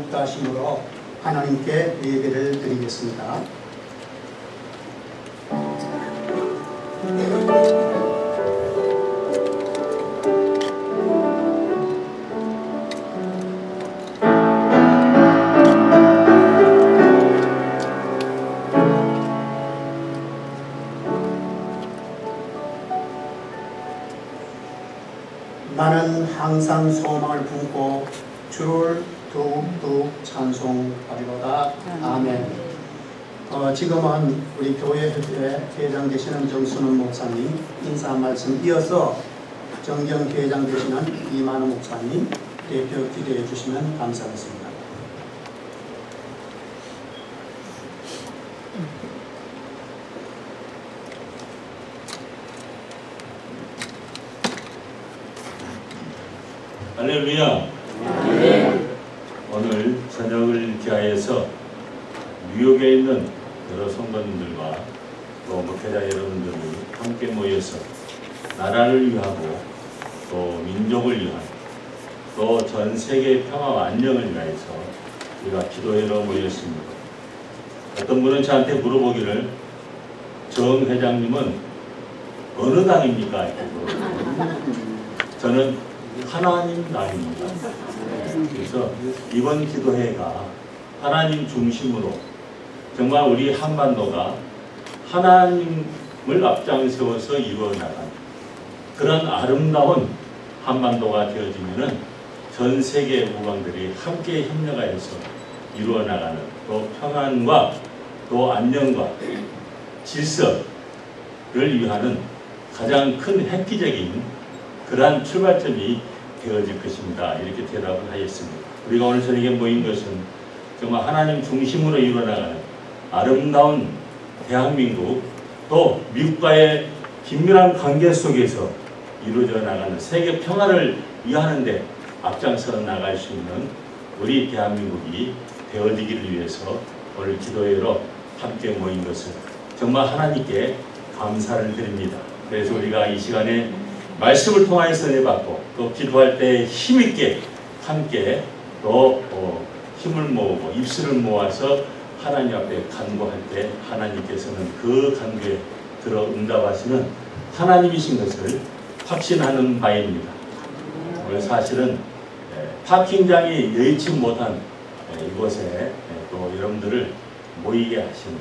있다 하심으로 하나님께 예배를 드리겠습니다. 나는 항상 소망을 품고 주를 더욱더욱 찬송하리로다. 아멘. 지금은 우리 교회 회장 되시는 정순원 목사님 인사 말씀 이어서 정경 회장 되시는 이만우 목사님 대표 기도해 주시면 감사하겠습니다. 할렐루야. 오늘 저녁을 기하여서 뉴욕에 있는 여러 성도님들과 또 목회자 여러분들이 함께 모여서 나라를 위하고 또 민족을 위하고 또 전 세계의 평화와 안녕을 위하여서 우리가 기도하러 모였습니다. 어떤 분은 저한테 물어보기를 정 회장님은 어느 당입니까? 이렇게 물어보거든요. 저는 하나님 당입니다. 그래서 이번 기도회가 하나님 중심으로 정말 우리 한반도가 하나님을 앞장세워서 이루어나가는 그런 아름다운 한반도가 되어지면은 전 세계 국왕들이 함께 협력하여서 이루어나가는 또 평안과 또 안녕과 질서를 위하는 가장 큰 획기적인 그러한 출발점이 되어질 것입니다. 이렇게 대답을 하였습니다. 우리가 오늘 저녁에 모인 것은 정말 하나님 중심으로 이루어나가는 아름다운 대한민국 또 미국과의 긴밀한 관계 속에서 이루어져 나가는 세계 평화를 위하는데 앞장서 나갈 수 있는 우리 대한민국이 되어지기를 위해서 오늘 기도회로 함께 모인 것을 정말 하나님께 감사를 드립니다. 그래서 우리가 이 시간에 말씀을 통하여서 내받고 또 기도할 때 힘있게 함께 또 힘을 모으고 입술을 모아서 하나님 앞에 간구할 때 하나님께서는 그 간구에 들어 응답하시는 하나님이신 것을 확신하는 바입니다. 오늘 사실은 파킹장이 여의치 못한 이곳에 또 여러분들을 모이게 하신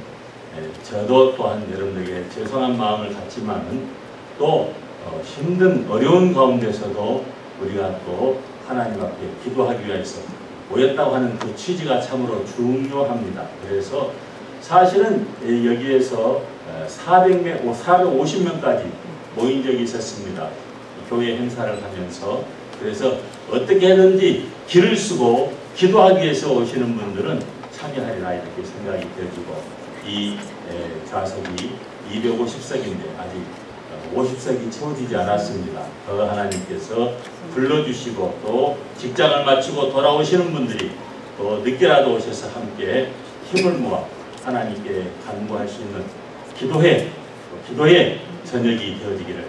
저도 또한 여러분들에게 죄송한 마음을 갖지만은 또 힘든 어려운 가운데서도 우리가 또 하나님 앞에 기도하기 위해서 모였다고 하는 그 취지가 참으로 중요합니다. 그래서 사실은 여기에서 450명까지 모인 적이 있었습니다. 교회 행사를 하면서. 그래서 어떻게든지 길을 쓰고 기도하기 위해서 오시는 분들은 참여하리라 이렇게 생각이 되어지고 이 좌석이 250석인데 아직 50석이 채워지지 않았습니다. 더 하나님께서 불러주시고 또 직장을 마치고 돌아오시는 분들이 또 늦게라도 오셔서 함께 힘을 모아 하나님께 간구할 수 있는 기도의 저녁이 되어지기를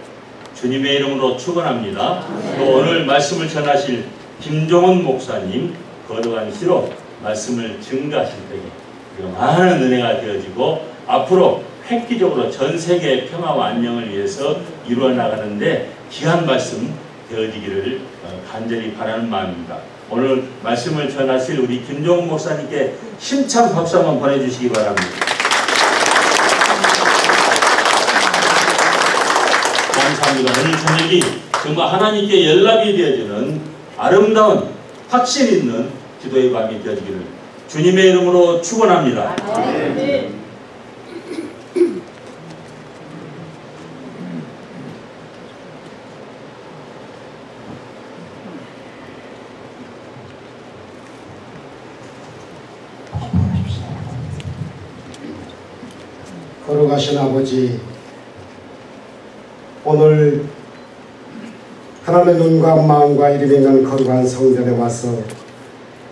주님의 이름으로 축원합니다. 또 오늘 말씀을 전하실 김종원 목사님 거룩한 시로 말씀을 증거하실 때에 많은 은혜가 되어지고 앞으로 획기적으로 전 세계의 평화와 안녕을 위해서 이루어나가는데 귀한 말씀 되어지기를 간절히 바라는 마음입니다. 오늘 말씀을 전하실 우리 김종훈 목사님께 힘찬 박수 한번 보내주시기 바랍니다. 감사합니다. 오늘 저녁이 정말 하나님께 연락이 되어지는 아름다운 확신 있는 기도의 밤이 되어지기를 주님의 이름으로 축원합니다. 거룩하신 아버지, 오늘 하나님의 눈과 마음과 이름이 있는 거룩한 성전에 와서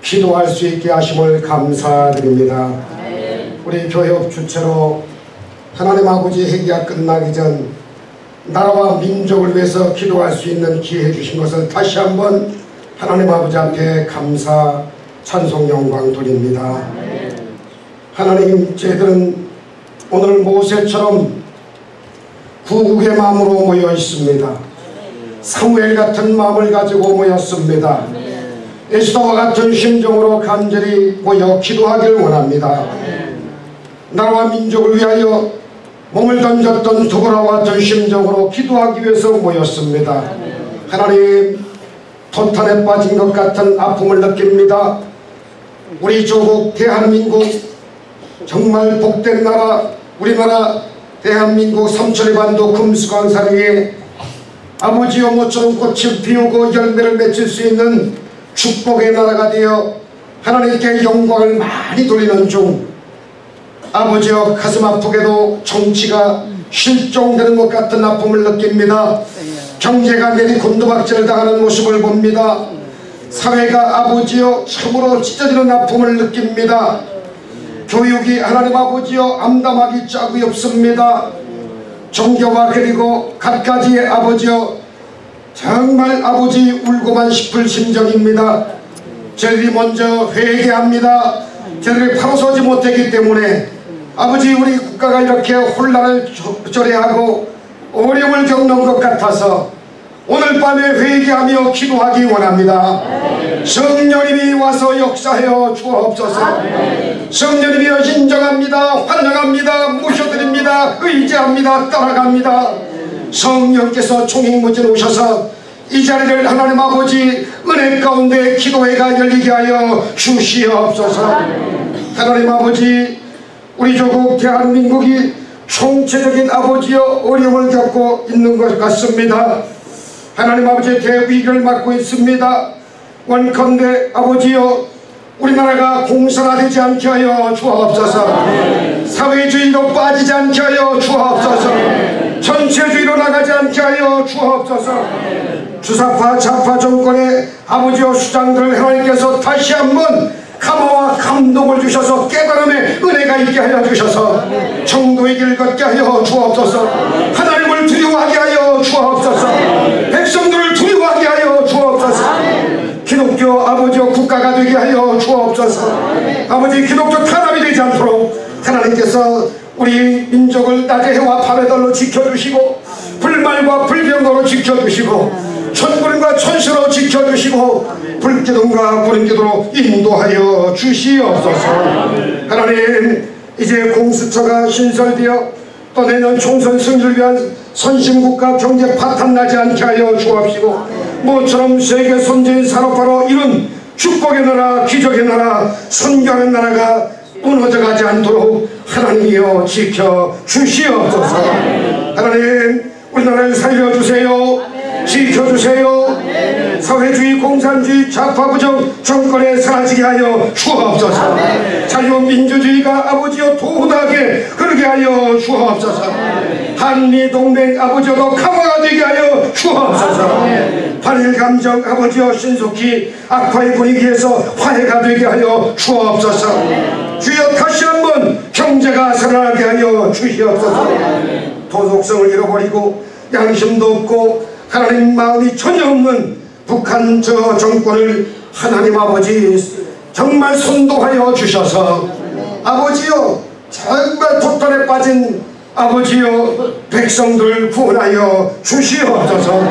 기도할 수 있게 하심을 감사드립니다. 우리 교회업 주체로 하나님 아버지 회개가 끝나기 전 나라와 민족을 위해서 기도할 수 있는 기회 주신 것을 다시 한번 하나님 아버지 앞에 감사 찬송 영광 돌립니다. 하나님, 저희들은 오늘 모세처럼 구국의 마음으로 모여 있습니다. 사무엘 같은 마음을 가지고 모였습니다. 에스더와 같은 심정으로 간절히 모여 기도하길 원합니다. 나라와 민족을 위하여 몸을 던졌던 두보라와 같은 심정으로 기도하기 위해서 모였습니다. 하나님, 토탄에 빠진 것 같은 아픔을 느낍니다. 우리 조국 대한민국 정말 복된 나라, 우리나라 대한민국 삼천의 반도 금수강산 위에 아버지여 모처럼 꽃을 피우고 열매를 맺을 수 있는 축복의 나라가 되어 하나님께 영광을 많이 돌리는 중, 아버지여 가슴 아프게도 정치가 실종되는 것 같은 아픔을 느낍니다. 경제가 내리 곤두박질을 당하는 모습을 봅니다. 사회가 아버지여 참으로 찢어지는 아픔을 느낍니다. 교육이 하나님 아버지여 암담하기 짝이 없습니다. 종교와 그리고 갖가지의 아버지여 정말 아버지 울고만 싶을 심정입니다. 저희들이 먼저 회개합니다. 저희들이 바로서지 못했기 때문에 아버지, 우리 국가가 이렇게 혼란을 초래하고 어려움을 겪는 것 같아서 오늘 밤에 회개하며 기도하기 원합니다. 성령님이 와서 역사하여 주옵소서. 성령님이여 인정합니다. 환영합니다. 모셔드립니다. 의지합니다. 따라갑니다. 성령께서 총익무진 오셔서 이 자리를 하나님 아버지 은혜 가운데 기도회가 열리게 하여 주시옵소서. 하나님 아버지, 우리 조국 대한민국이 총체적인 아버지여 어려움을 겪고 있는 것 같습니다. 하나님 아버지의 대위기를 맡고 있습니다. 원컨대 아버지여 우리나라가 공산화되지 않게 하여 주옵소서. 사회주의로 빠지지 않게 하여 주옵소서. 전체주의로 나가지 않게 하여 주옵소서. 주사파 좌파 정권의 아버지여 수장들을 하나님께서 다시 한번 감화와 감동을 주셔서 깨달음의 은혜가 있게 하여 주셔서 정도의 길 걷게 하여 주옵소서. 하나님을 두려워하게 하여 주옵소서. 백성들을 두려워하게 하여 주옵소서. 기독교 아버지여 국가가 되게 하여 주옵소서. 아버지, 기독교 탄압이 되지 않도록 하나님께서 우리 민족을 낮의 해와 밤의 달로 지켜주시고 불말과 불병으로 지켜주시고 천군과 천수로 지켜주시고 불기둥과 구름기둥으로 인도하여 주시옵소서. 하나님, 이제 공수처가 신설되어 또 내년 총선 승리를 위한 선진국가 경제 파탄 나지 않게 하여 주옵시고 모처럼 세계 선진 산업화로 이룬 축복의 나라, 기적의 나라, 선교하는 나라가 무너져가지 않도록 하나님이여 지켜 주시옵소서. 하나님, 우리나라를 살려주세요. 지켜주세요. 사회주의, 공산주의, 좌파부정 정권에 사라지게 하여 주옵소서. 자유민주주의가 아버지여 도하게 흐르게 하여 주옵소서. 한미동맹 아버지여도 강화가 되게 하여 주옵소서. 반일감정 아버지여 신속히 악화의 분위기에서 화해가 되게 하여 주옵소서. 주여 다시 한번 경제가 살아나게 하여 주시옵소서. 도덕성을 잃어버리고 양심도 없고 하나님 마음이 전혀 없는 북한 저 정권을 하나님 아버지 정말 선도하여 주셔서 아버지여 정말 토탈에 빠진 아버지여 백성들 구원하여 주시옵소서.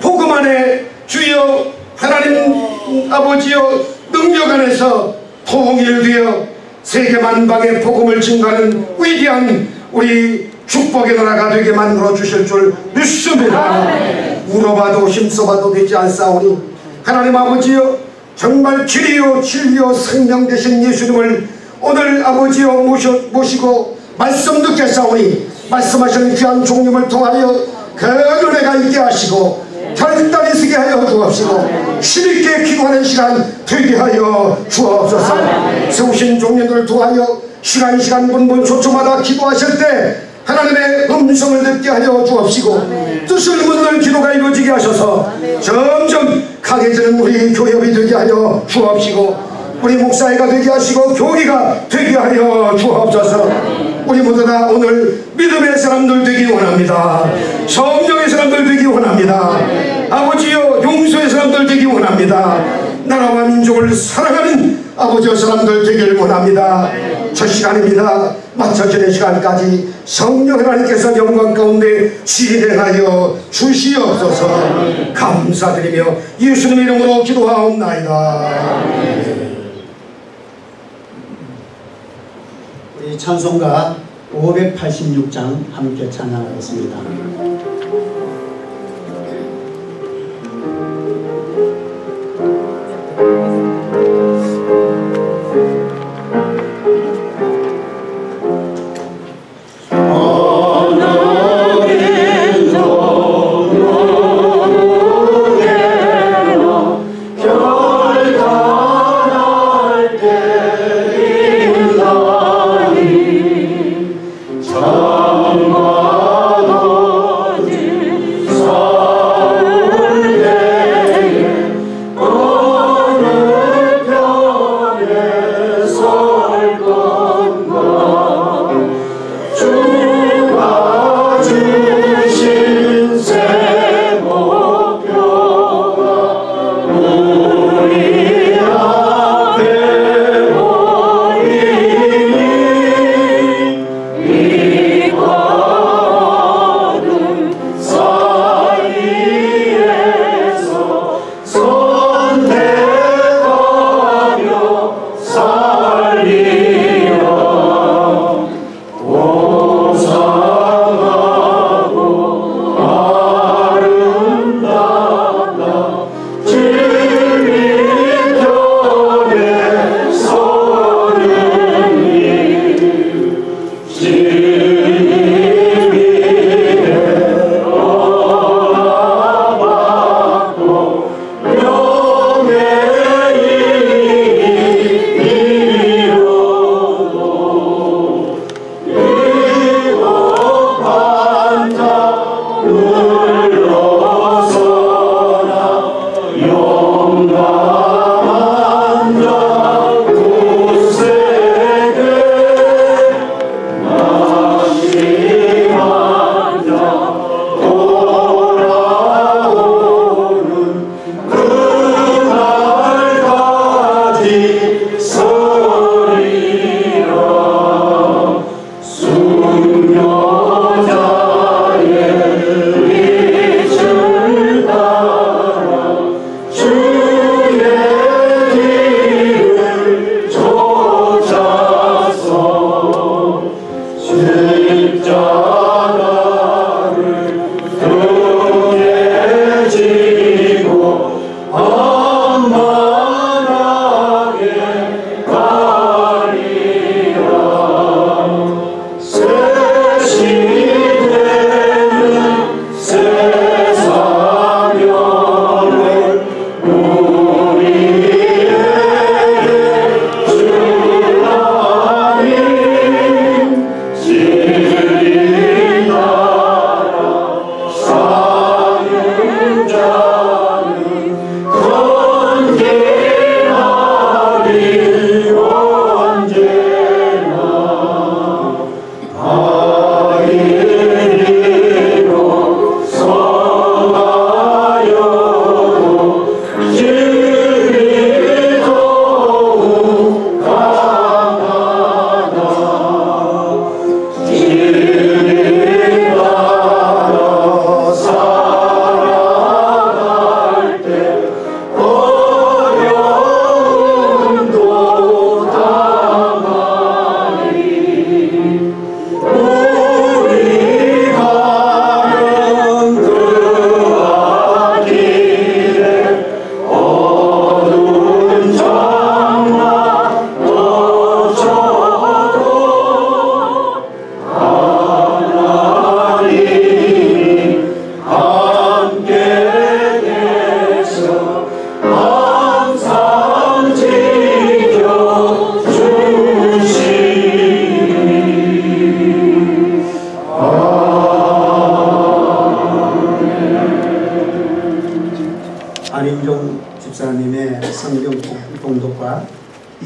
복음 안에 주여 하나님 아버지여 능력 안에서 통일되어 세계 만방의 복음을 증가하는 위대한 우리 축복의 나라가 되게 만들어 주실 줄 믿습니다. 울어봐도 힘써봐도 되지 않사오니 하나님 아버지여 정말 길이요 진리요 생명 되신 예수님을 오늘 아버지여 모시고 말씀 듣겠사오니 말씀하신 귀한 종님을 통하여 그 은혜가 있게 하시고 결단이 서게 하여 주옵시고 힘있게 기도하는 시간 되게 하여 주옵소서. 세우신 종님들을 통하여 시간 분분 초초마다 기도하실 때 하나님의 음성을 듣게 하여 주옵시고 뜻을 묻는 기도가 이루어지게 하셔서 점점 강해지는 우리 교협이 되게 하여 주옵시고 우리 목사회가 되게 하시고 교회가 되게 하여 주옵소서. 우리 모두 다 오늘 믿음의 사람들 되기 원합니다. 성령의 사람들 되기 원합니다. 아버지여 용서의 사람들 되기 원합니다. 나라와 민족을 사랑하는 아버지 사람들 되기를 원합니다. 저 시간입니다. 마쳐지는 시간까지 성령 하나님께서 영광 가운데 진행하여 주시옵소서. 감사드리며 예수님 이름으로 기도하옵나이다. 우리 찬송가 586장 함께 찬양하겠습니다. 봉독과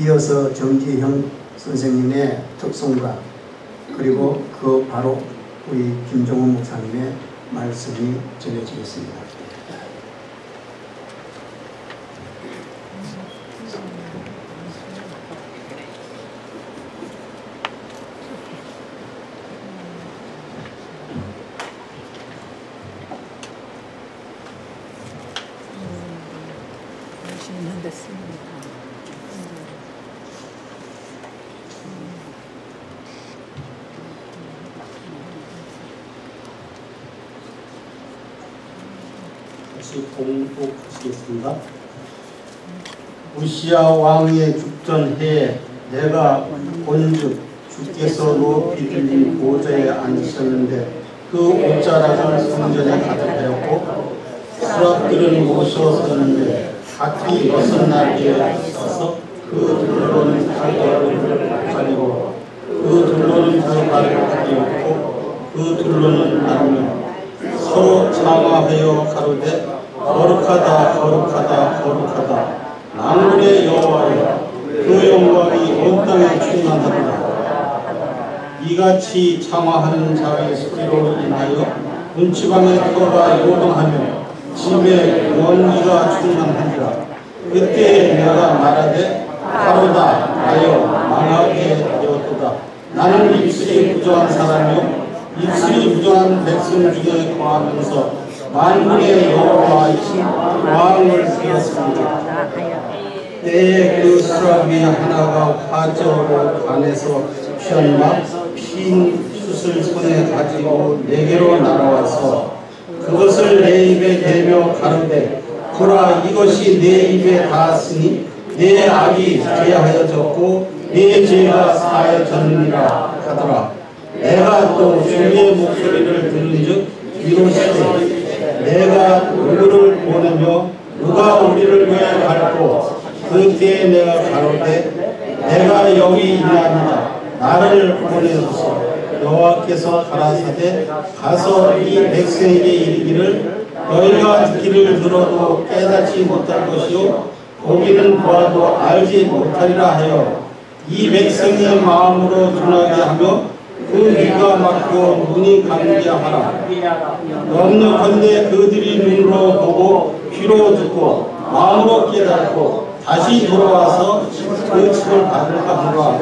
이어서 정기형 선생님의 특송가 그리고 그 바로 우리 김종훈 목사님의 말씀이 전해지겠습니다. 같이 봉독하시겠습니다. 우시야 왕의 죽전 해에 내가 본즉 주께서 높이 들린 보좌에 앉으셨는데 그 옷자락은 성전에 가득하였고 수락들은 모셔섰는데 각기 6날개에 있어서 그 둘로는 달걀을 가리고 그 둘로는 달걀을 가리고 그 둘로는 나누며 서로 장화하여 가로되 거룩하다 거룩하다 거룩하다 만군의 여호와여 그 영광이 온 땅에 충만하도다. 이같이 장화하는 자의 소리로 인하여 문지방의 터가 요동하며 집에 연기가 충만하니라. 그때 내가 말하되 바로다 나여 망하게 되었도다. 나는 입술이 부정한 사람이요 입술이 부정한 백성 중에 거하면서 만군의 여호와이신 왕을 세웠습니다. 때에 그 수라비 하나가 화저로 관에서 취한 핀 숯을 손에 가지고 내게로 날아와서 그것을 내 입에 대며 가로되 보라 이것이 내 입에 닿았으니 내 악이 제하여졌고 내 죄가 사하여졌느니라 하더라. 내가 또 주의 목소리를 들은즉 이르시되 내가 누구를 보내며 누가 우리를 위해 갈고 그때에 내가 가로되 내가 여기 있나이다. 나를 보내소서. 여호와께서 가라사대 가서 이 백성에게 이르기를 너희가 듣기를 들어도 깨닫지 못할 것이요 보기는 보아도 알지 못하리라 하여 이 백성의 마음으로 둔하게 하며 그 귀가 막히고 눈이 감게 하라. 염려컨대 그들이 눈으로 보고 귀로 듣고 마음으로 깨닫고 다시 돌아와서 그 칙을 받을까 하노라.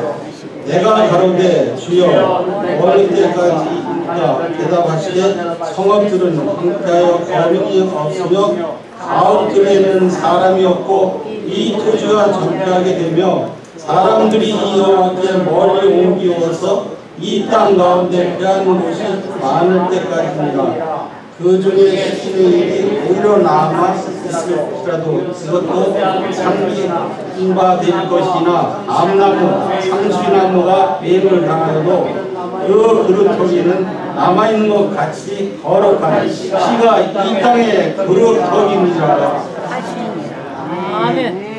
내가 가로되 주여 어느 때까지인가 대답하시되 성읍들은 황폐하여 거민이 없으며 가옥들에는 사람이 없고 이 토지가 정패하게 되며 사람들이 이 여호와께 멀리 옮기어서 이 땅 가운데 피하는 곳이 많을 때까지입니다. 그 중에 시키는 일이 오히려 남아 있을지라도 이것도 상기인바 될 것이나 암나무, 상수나무가 매를 당하여도 그 그릇터기는 남아있는 것 같이 거룩한 피가 이 땅의 그릇터기니라. 아멘. 내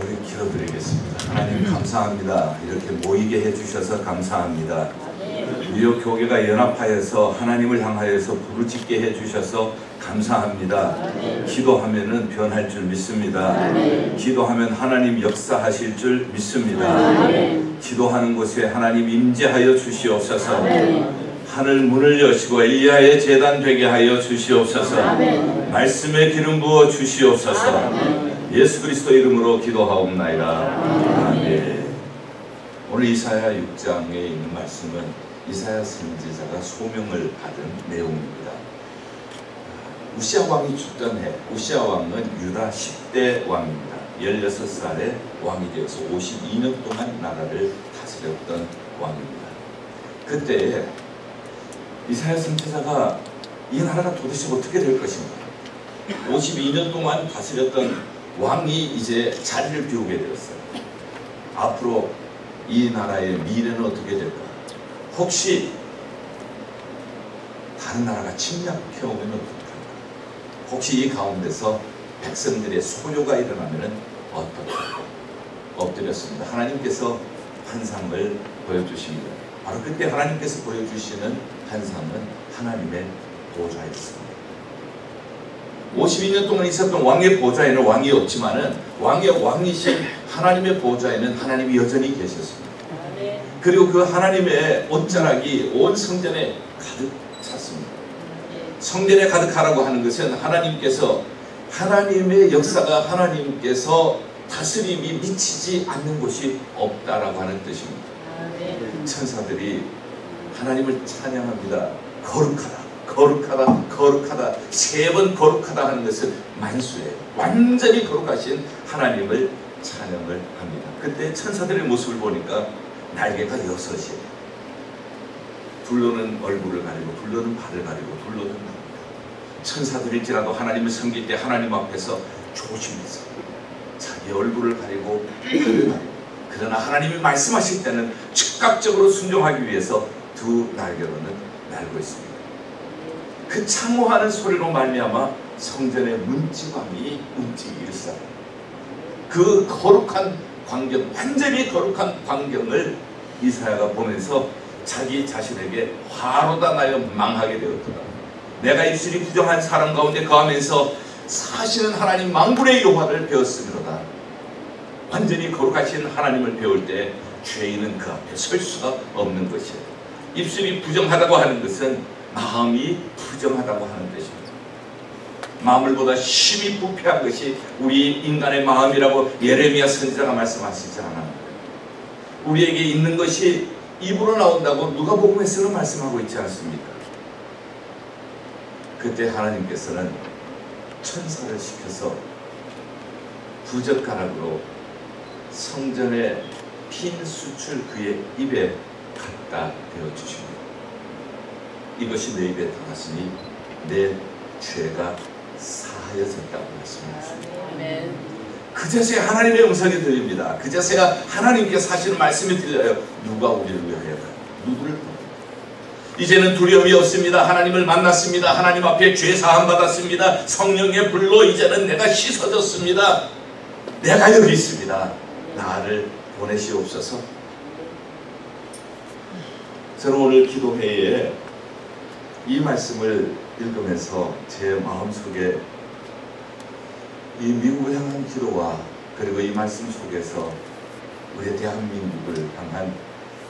우리 기도드리겠습니다. 하나님 감사합니다. 이렇게 모이게 해주셔서 감사합니다. 뉴욕 교회가 연합하여서 하나님을 향하여서 부르짖게 해주셔서 감사합니다. 기도하면은 변할 줄 믿습니다. 기도하면 하나님 역사하실 줄 믿습니다. 기도하는 곳에 하나님 임재하여 주시옵소서. 하늘 문을 여시고 엘리야의 제단 되게 하여 주시옵소서. 말씀에 기름 부어 주시옵소서. 예수 그리스도 이름으로 기도하옵나이다. 아멘. 오늘 이사야 6장에 있는 말씀은 이사야 선지자가 소명을 받은 내용입니다. 우시아 왕이 죽던 해, 우시아 왕은 유다 10대 왕입니다. 16살에 왕이 되어서 52년 동안 나라를 다스렸던 왕입니다. 그때 이사야 선지자가 이 나라가 도대체 어떻게 될 것인가, 52년 동안 다스렸던 왕이 이제 자리를 비우게 되었어요. 앞으로 이 나라의 미래는 어떻게 될까? 혹시 다른 나라가 침략해 오면 어떡할까? 혹시 이 가운데서 백성들의 소요가 일어나면 어떨까? 엎드렸습니다. 하나님께서 환상을 보여주십니다. 바로 그때 하나님께서 보여주시는 환상은 하나님의 보좌였습니다. 52년 동안 있었던 왕의 보좌에는 왕이 없지만은 왕이신 하나님의 보좌에는 하나님이 여전히 계셨습니다. 그리고 그 하나님의 옷자락이 온 성전에 가득 찼습니다. 성전에 가득하라고 하는 것은 하나님께서, 하나님의 역사가, 하나님께서 다스림이 미치지 않는 곳이 없다라고 하는 뜻입니다. 천사들이 하나님을 찬양합니다. 거룩하다, 거룩하다, 거룩하다. 3번 거룩하다 하는 것은 만수예요. 완전히 거룩하신 하나님을 찬양을 합니다. 그때 천사들의 모습을 보니까 날개가 6이에요. 둘로는 얼굴을 가리고, 둘로는 발을 가리고, 둘로는 나옵니다. 천사들일지라도 하나님을 섬길 때 하나님 앞에서 조심해서 자기 얼굴을 가리고 발을 가리고, 그러나 하나님이 말씀하실 때는 즉각적으로 순종하기 위해서 두 날개로는 날고 있습니다. 그 창호하는 소리로 말미암아 성전의 문지방이 움직이기 시작합니다. 그 거룩한 광경, 완전히 거룩한 광경을 이사야가 보면서 자기 자신에게 화로다 나여 망하게 되었더라. 내가 입술이 부정한 사람 가운데 거하면서 사시는 하나님 만군의 여호와를 배웠으므로다. 완전히 거룩하신 하나님을 배울 때 죄인은 그 앞에 설 수가 없는 것이에요. 입술이 부정하다고 하는 것은 마음이 부정하다고 하는 뜻입니다. 마음을 보다 심히 부패한 것이 우리 인간의 마음이라고 예레미야 선지자가 말씀하시지 않았나요? 우리에게 있는 것이 입으로 나온다고 누가복음에서는 말씀하고 있지 않습니까? 그때 하나님께서는 천사를 시켜서 부젓가락으로 성전의 핀 숯을 그의 입에 갖다 대어 주십니다. 이것이 내 입에 닿았으니 내 죄가 사하여졌다고 말씀하십니다. 그제서야 하나님의 음성이 들립니다. 그제서야 하나님께서 하시는 말씀이 들려요. 누가 우리를 위하여 누구를 돕는다. 이제는 두려움이 없습니다. 하나님을 만났습니다. 하나님 앞에 죄 사함 받았습니다. 성령의 불로 이제는 내가 씻어졌습니다. 내가 여기 있습니다. 나를 보내시옵소서. 저는 오늘 기도회에 이 말씀을 읽으면서 제 마음속에 이 미국을 향한 기도와 그리고 이 말씀 속에서 우리 대한민국을 향한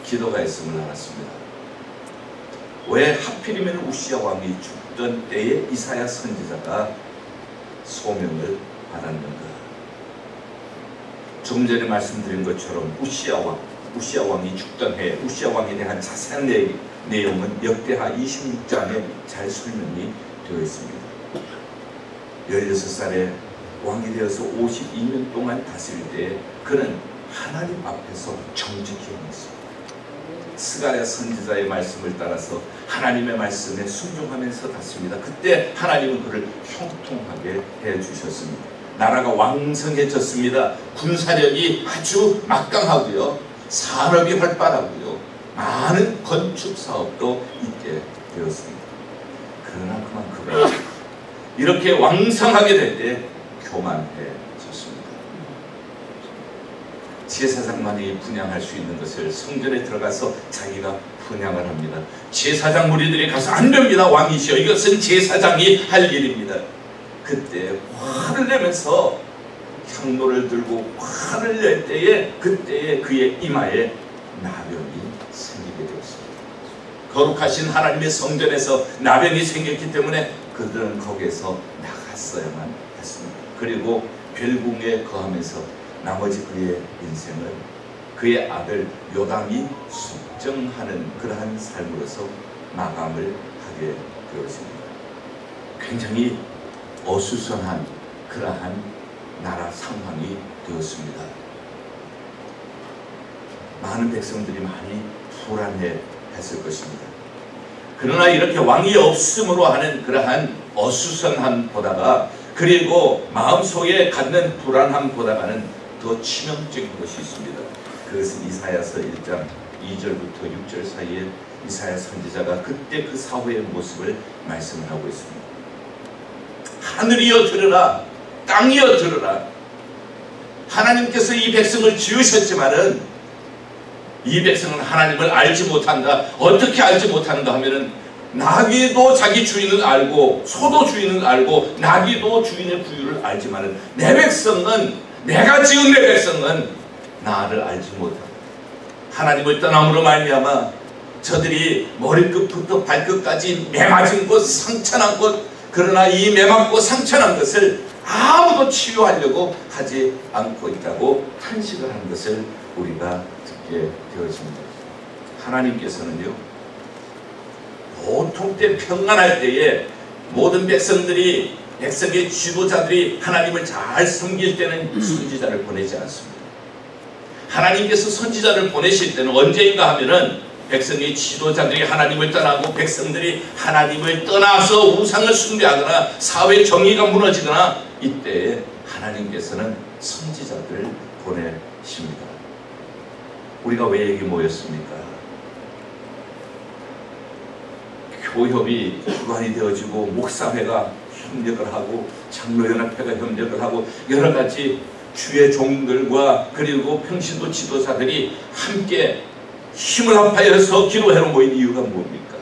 기도가 있음을 알았습니다. 왜 하필이면 우시아 왕이 죽던 때에 이사야 선지자가 소명을 받았는가? 조금 전에 말씀드린 것처럼 우시아 왕이 죽던 해 우시아 왕에 대한 자세한 내용은 역대하 26장에 잘 설명이 되어 있습니다. 16살에 왕이 되어서 52년 동안 다스릴 때 그는 하나님 앞에서 정직히 행했습니다. 스가랴 선지자의 말씀을 따라서 하나님의 말씀에 순종하면서 다스립니다. 그때 하나님은 그를 형통하게 해주셨습니다. 나라가 왕성해졌습니다. 군사력이 아주 막강하고요, 산업이 활발하고요, 많은 건축 사업도 있게 되었습니다. 그러나 그만큼 이렇게 왕성하게 될 때 교만해졌습니다. 제사장만이 분향할 수 있는 것을 성전에 들어가서 자기가 분향을 합니다. 제사장 무리들이 가서 안 됩니다. 왕이시여, 이것은 제사장이 할 일입니다. 그때 화를 내면서 향로를 들고 화를 낼 때에 그때에 그의 이마에 나병이 생기게 되었습니다. 거룩하신 하나님의 성전에서 나병이 생겼기 때문에 그들은 거기에서 나갔어야만 했습니다. 그리고 별궁에 거하면서 나머지 그의 인생을 그의 아들 요담이 숙정하는 그러한 삶으로서 마감을 하게 되었습니다. 굉장히 어수선한 그러한 나라 상황이 되었습니다. 많은 백성들이 많이 불안해했을 것입니다. 그러나 이렇게 왕이 없음으로 하는 그러한 어수선함보다가 그리고 마음속에 갖는 불안함보다는 더 치명적인 것이 있습니다. 그것은 이사야서 1장 2절부터 6절 사이에 이사야 선지자가 그때 그 사후의 모습을 말씀을 하고 있습니다. 하늘이여 들으라, 땅이여 들으라. 하나님께서 이 백성을 지으셨지만은 이 백성은 하나님을 알지 못한다. 어떻게 알지 못한가 하면은 나귀도 자기 주인을 알고 소도 주인을 알고 나귀도 주인의 부유를 알지만은 내 백성은, 내가 지은 내 백성은 나를 알지 못한다. 하나님을 떠남으로 말미암아 저들이 머리끝부터 발끝까지 매맞은 곳, 상처난 곳, 그러나 이 매맞고 상처난 것을 아무도 치유하려고 하지 않고 있다고 탄식을 한 것을 우리가 듣게 되어집니다. 하나님께서는요, 보통 때 평안할 때에 모든 백성들이, 백성의 지도자들이 하나님을 잘 섬길 때는 선지자를 보내지 않습니다. 하나님께서 선지자를 보내실 때는 언제인가 하면은 백성의 지도자들이 하나님을 떠나고 백성들이 하나님을 떠나서 우상을 숭배하거나 사회 정의가 무너지거나 이때에 하나님께서는 선지자들을 보내십니다. 우리가 왜 여기 모였습니까? 교협이 주관이 되어지고 목사회가 협력을 하고 장로연합회가 협력을 하고 여러 가지 주의 종들과 그리고 평신도 지도자들이 함께 힘을 합하여서 기도회로 모인 이유가 뭡니까?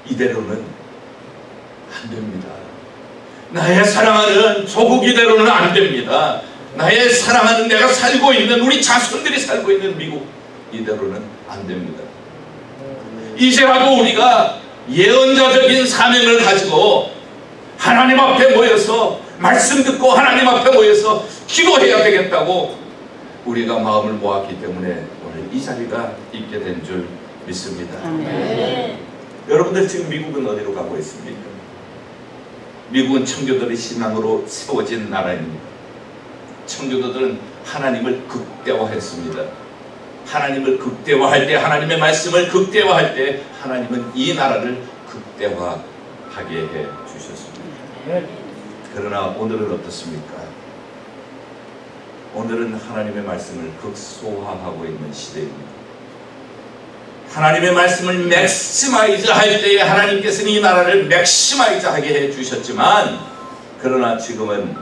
이대로는 안 됩니다. 나의 사랑하는 조국 이대로는 안 됩니다. 나의 사랑하는 내가 살고 있는 우리 자손들이 살고 있는 미국 이대로는 안 됩니다. 이제라도 우리가 예언자적인 사명을 가지고 하나님 앞에 모여서 말씀 듣고 하나님 앞에 모여서 기도해야 되겠다고 우리가 마음을 모았기 때문에 오늘 이 자리가 있게 된 줄 믿습니다. 여러분들 지금 미국은 어디로 가고 있습니까? 미국은 청교도의 신앙으로 세워진 나라입니다. 청교도들은 하나님을 극대화했습니다. 하나님을 극대화할 때, 하나님의 말씀을 극대화할 때 하나님은 이 나라를 극대화하게 해 주셨습니다. 그러나 오늘은 어떻습니까? 오늘은 하나님의 말씀을 극소화하고 있는 시대입니다. 하나님의 말씀을 맥시마이즈 할 때에 하나님께서는 이 나라를 맥시마이즈 하게 해 주셨지만 그러나 지금은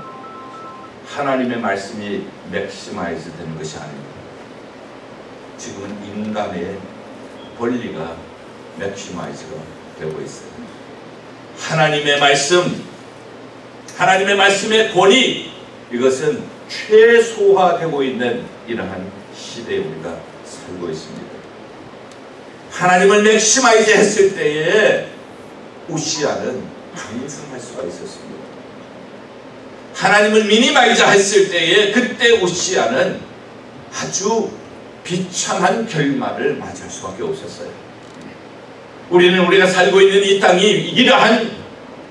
하나님의 말씀이 맥시마이즈 되는 것이 아닙니다. 지금은 인간의 권리가 맥시마이즈가 되고 있어요. 하나님의 말씀, 하나님의 말씀의 권위, 이것은 최소화되고 있는 이러한 시대에 우리가 살고 있습니다. 하나님을 맥시마이즈 했을 때에 우시아는 강성할 수가 있었습니다. 하나님을 미니마이즈 했을 때에 그때 우시아는 아주 비참한 결말을 맞을 수밖에 없었어요. 우리는 우리가 살고 있는 이 땅이 이러한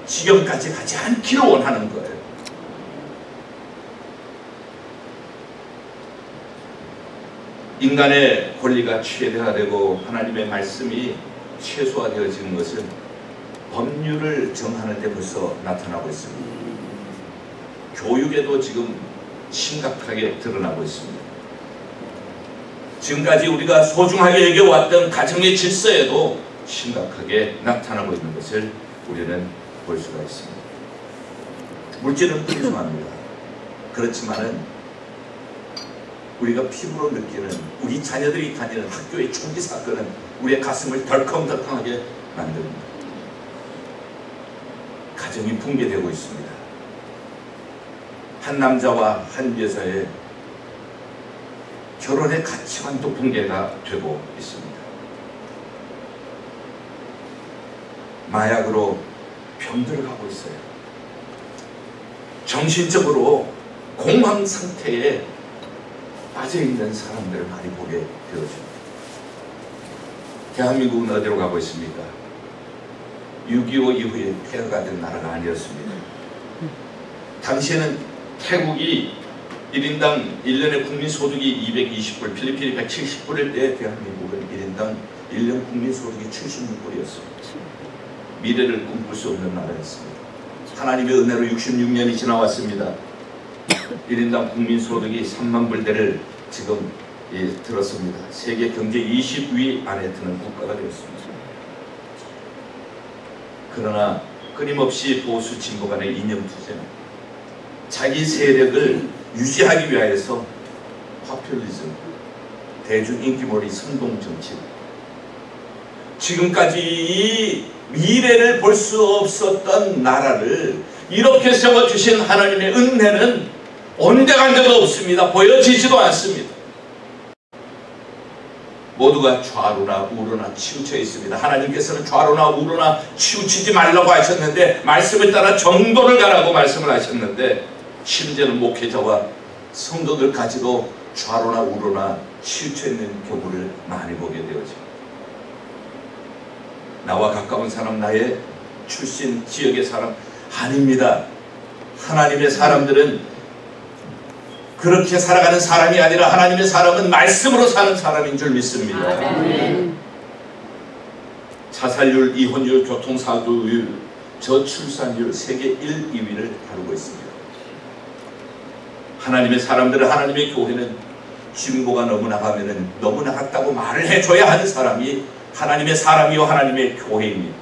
지경까지 가지 않기를 원하는 거예요. 인간의 권리가 최대화되고 하나님의 말씀이 최소화되어지는 것은 법률을 정하는 데 벌써 나타나고 있습니다. 교육에도 지금 심각하게 드러나고 있습니다. 지금까지 우리가 소중하게 여겨왔던 가정의 질서에도 심각하게 나타나고 있는 것을 우리는 볼 수가 있습니다. 물질은 풍성합니다. 그렇지만은 우리가 피부로 느끼는 우리 자녀들이 다니는 학교의 총기 사건은 우리의 가슴을 덜컹덜컹하게 만듭니다. 가정이 붕괴되고 있습니다. 한 남자와 한 여자의 결혼의 가치관도 붕괴가 되고 있습니다. 마약으로 병들어가고 있어요. 정신적으로 공황 상태에 빠져있는 사람들을 많이 보게 되어집니다. 대한민국은 어디로 가고 있습니까? 6.25 이후에 폐허가 된 나라가 아니었습니다. 당시에는 태국이 1인당 1년에 국민소득이 220불, 필리핀이 170불일 때 대한민국은 1인당 1년 국민소득이 76불이었습니다. 미래를 꿈꿀 수 없는 나라였습니다. 하나님의 은혜로 66년이 지나왔습니다. 1인당 국민소득이 3만 불대를 지금 들었습니다. 세계 경제 20위 안에 드는 국가가 되었습니다. 그러나 끊임없이 보수 진보 간의 이념투쟁, 자기 세력을 유지하기 위하여서 파퓰리즘, 대중인기몰이 선동정치, 지금까지 이 미래를 볼 수 없었던 나라를 이렇게 세워주신 하나님의 은혜는 온데간데가 없습니다. 보여지지도 않습니다. 모두가 좌로나 우로나 치우쳐 있습니다. 하나님께서는 좌로나 우로나 치우치지 말라고 하셨는데, 말씀을 따라 정도를 가라고 말씀을 하셨는데, 심지어는 목회자와 성도들까지도 좌로나 우로나 치우쳐 있는 경우를 많이 보게 되어집니다. 나와 가까운 사람, 나의 출신 지역의 사람 아닙니다. 하나님의 사람들은 그렇게 살아가는 사람이 아니라 하나님의 사람은 말씀으로 사는 사람인 줄 믿습니다. 자살률, 이혼율, 교통사고율, 저출산율 세계 1, 2위를 다루고 있습니다. 하나님의 사람들은, 하나님의 교회는 진보가 너무 나가면은 너무 나갔다고 말을 해줘야 하는 사람이 하나님의 사람이요 하나님의 교회입니다.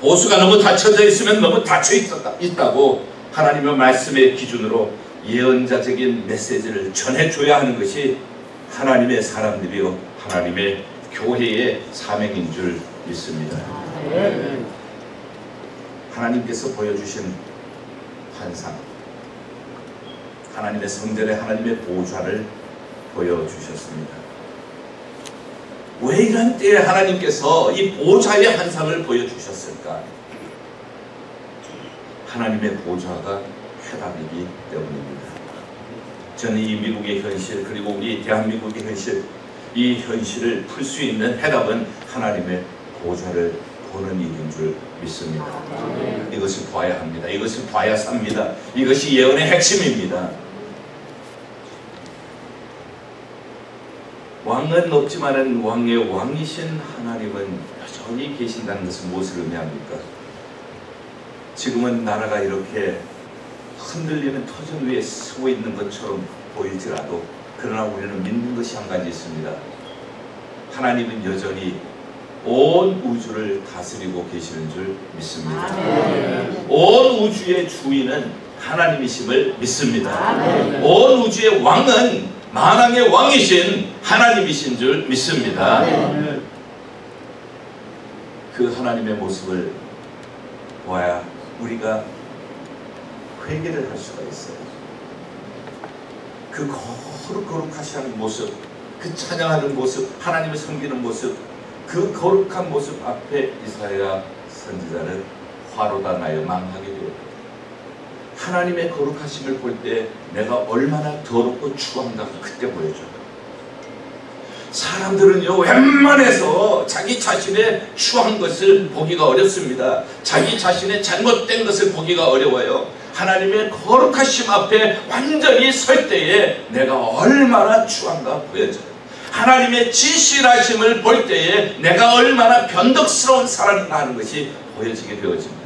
보수가 너무 닫혀져 있으면 너무 닫혀 있다고 하나님의 말씀의 기준으로 예언자적인 메시지를 전해줘야 하는 것이 하나님의 사람들이요 하나님의 교회의 사명인 줄 믿습니다. 하나님께서 보여주신 환상, 하나님의 성전에 하나님의 보좌를 보여주셨습니다. 왜 이런 때에 하나님께서 이 보좌의 환상을 보여주셨을까? 하나님의 보좌가 해답이기 때문입니다. 저는 이 미국의 현실, 그리고 우리 대한민국의 현실, 이 현실을 풀 수 있는 해답은 하나님의 보좌를 보는 일인 줄 믿습니다. 이것을 봐야 합니다. 이것을 봐야 삽니다. 이것이 예언의 핵심입니다. 왕은 없지만은 왕의 왕이신 하나님은 여전히 계신다는 것은 무엇을 의미합니까? 지금은 나라가 이렇게 흔들리는 터전 위에 서고 있는 것처럼 보일지라도, 그러나 우리는 믿는 것이 한 가지 있습니다. 하나님은 여전히 온 우주를 다스리고 계시는 줄 믿습니다. 온 우주의 주인은 하나님이심을 믿습니다. 온 우주의 왕은 만왕의 왕이신 하나님이신 줄 믿습니다. 그 하나님의 모습을 보아야 우리가 회개를 할 수가 있어요. 그 거룩하시는 모습, 그 찬양하는 모습, 하나님을 섬기는 모습, 그 거룩한 모습 앞에 이사야 선지자는 화로다 나여 망하게 되었다. 하나님의 거룩하심을 볼 때 내가 얼마나 더럽고 추한가 그때 보여줘요. 사람들은요, 웬만해서 자기 자신의 추한 것을 보기가 어렵습니다. 자기 자신의 잘못된 것을 보기가 어려워요. 하나님의 거룩하심 앞에 완전히 설 때에 내가 얼마나 추한가 보여져요. 하나님의 진실하심을 볼 때에 내가 얼마나 변덕스러운 사람인가 하는 것이 보여지게 되어집니다.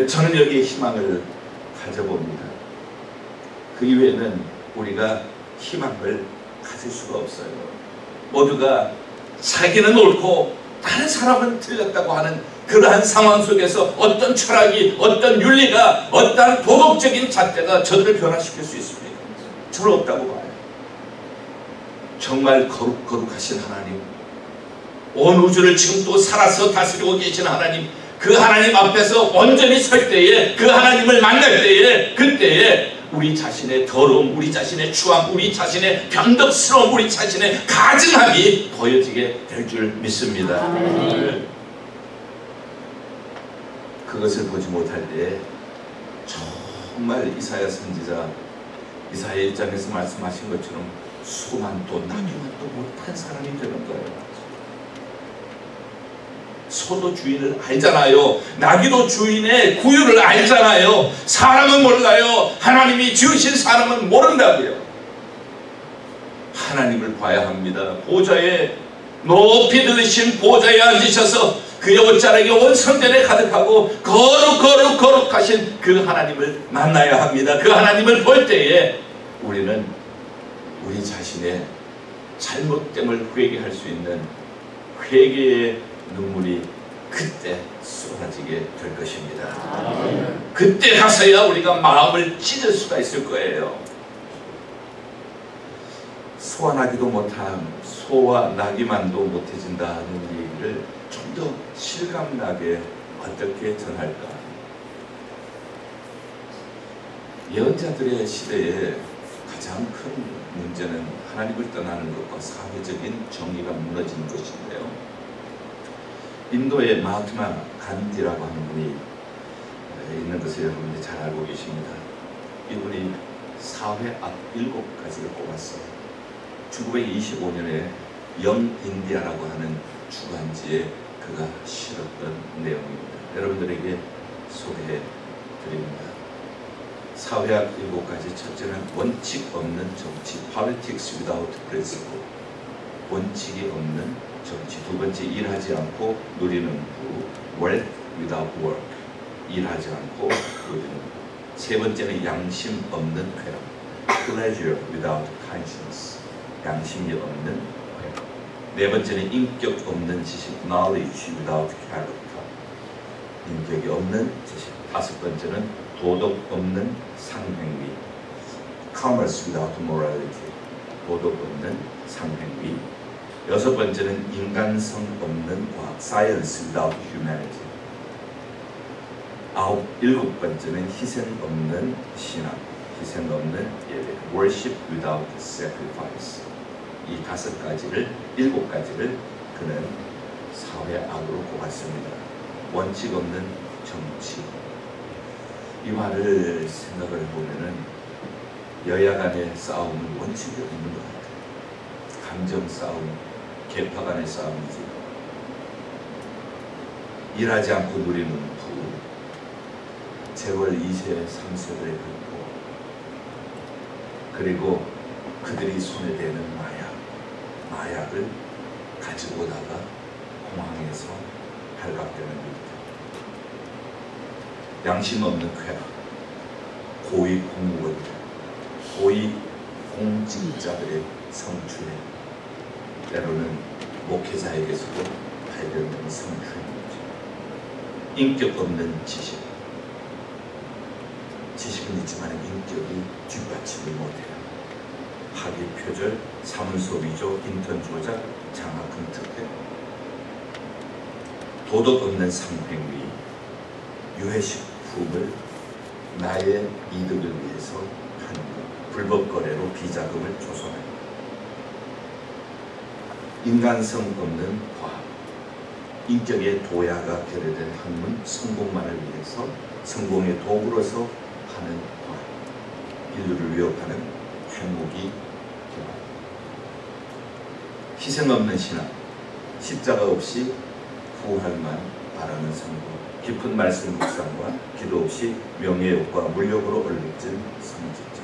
저는 여기에 희망을 가져봅니다. 그 이외에는 우리가 희망을 가질 수가 없어요. 모두가 자기는 옳고 다른 사람은 틀렸다고 하는 그러한 상황 속에서 어떤 철학이, 어떤 윤리가, 어떤 도덕적인 잣대가 저들을 변화시킬 수 있습니다. 부럽다고 봐요. 정말 거룩하신 하나님, 온 우주를 지금 또 살아서 다스리고 계신 하나님, 그 하나님 앞에서 온전히 설 때에, 그 하나님을 만날 때에, 그때에 우리 자신의 더러움, 우리 자신의 추함, 우리 자신의 변덕스러움, 우리 자신의 가증함이 보여지게 될 줄 믿습니다. 아멘. 그것을 보지 못할 때에 정말 이사야 선지자 이사야 1장에서 말씀하신 것처럼 수만도 나기만도 못한 사람이 되는 거예요. 소도 주인을 알잖아요. 나귀도 주인의 구유를 알잖아요. 사람은 몰라요. 하나님이 지으신 사람은 모른다고요. 하나님을 봐야 합니다. 보좌에 높이 들으신 보좌에 앉으셔서 그의 옷자락이 온 성전에 가득하고 거룩하신 그 하나님을 만나야 합니다. 그 하나님을 볼 때에 우리는 우리 자신의 잘못됨을 회개할 수 있는 회개의 눈물이 그때 쏟아지게 될 것입니다. 그때 가서야 우리가 마음을 찢을 수가 있을 거예요. 소와 나귀도 못함, 소와 나귀만도 못해진다는 얘기를 좀 더 실감나게 어떻게 전할까? 예언자들의 시대에 가장 큰 문제는 하나님을 떠나는 것과 사회적인 정의가 무너지는 것인데요. 인도의 마하트마 간디라고 하는 분이 있는 것을 여러분들이 잘 알고 계십니다. 이분이 사회 악 7가지를 꼽았어요. 1925년에 영 인디아라고 하는 주간지에 그가 실었던 내용입니다. 여러분들에게 소개해 드립니다. 사회학 7가지. 첫째는 원칙 없는 정치, politics without principle. 원칙이 없는 정치. 두 번째, 일하지 않고 누리는 부, wealth without work. 일하지 않고 누리는 부. 세 번째는 양심 없는 쾌락, pleasure without conscience. 양심이 없는 쾌락. 네 번째는 인격 없는 지식, knowledge without character. 인격이 없는 지식. 다섯 번째는 도덕 없는 상행위, commerce without morality. 도덕 없는 상행위. 여섯 번째는 인간성 없는 과학, science without humanity. 일곱 번째는 희생 없는 신앙, 희생 없는 예배, worship without sacrifice. 이 5가지를, 7가지를 그는 사회악으로 꼽았습니다. 원칙 없는 정치. 이 말을 생각을 해보면은 여야 간의 싸움은 원칙이 없는 것 같아요. 감정 싸움, 계파 간의 싸움이지. 일하지 않고 누리는 부, 재벌 2세, 3세들의 불법, 그리고 그들이 손에 대는 마약을 가지고 오다가 공항에서 발각되는 일들. 양심 없는 쾌락, 고위 공무원들, 고위 공직자들의 성추행, 때로는 목회자에게서도 발견되는 성추행이죠. 인격 없는 지식. 지식은 있지만 인격이 뒷받침을 못해요. 학위 표절, 사문서 위조, 인턴 조작, 장학금 특혜. 도덕 없는 상행위, 유해식품을 나의 이득을 위해서 하는 것, 불법 거래로 비자금을 조성하는 것. 인간성 없는 과학, 인격의 도야가 결여된 학문, 성공만을 위해서 성공의 도구로서 하는 과학, 인류를 위협하는 핵무기 개발, 희생 없는 신앙, 십자가 없이 부활만 바라는 성공, 깊은 말씀 묵상과 기도 없이 명예욕과 물욕으로 얼룩진 성직자.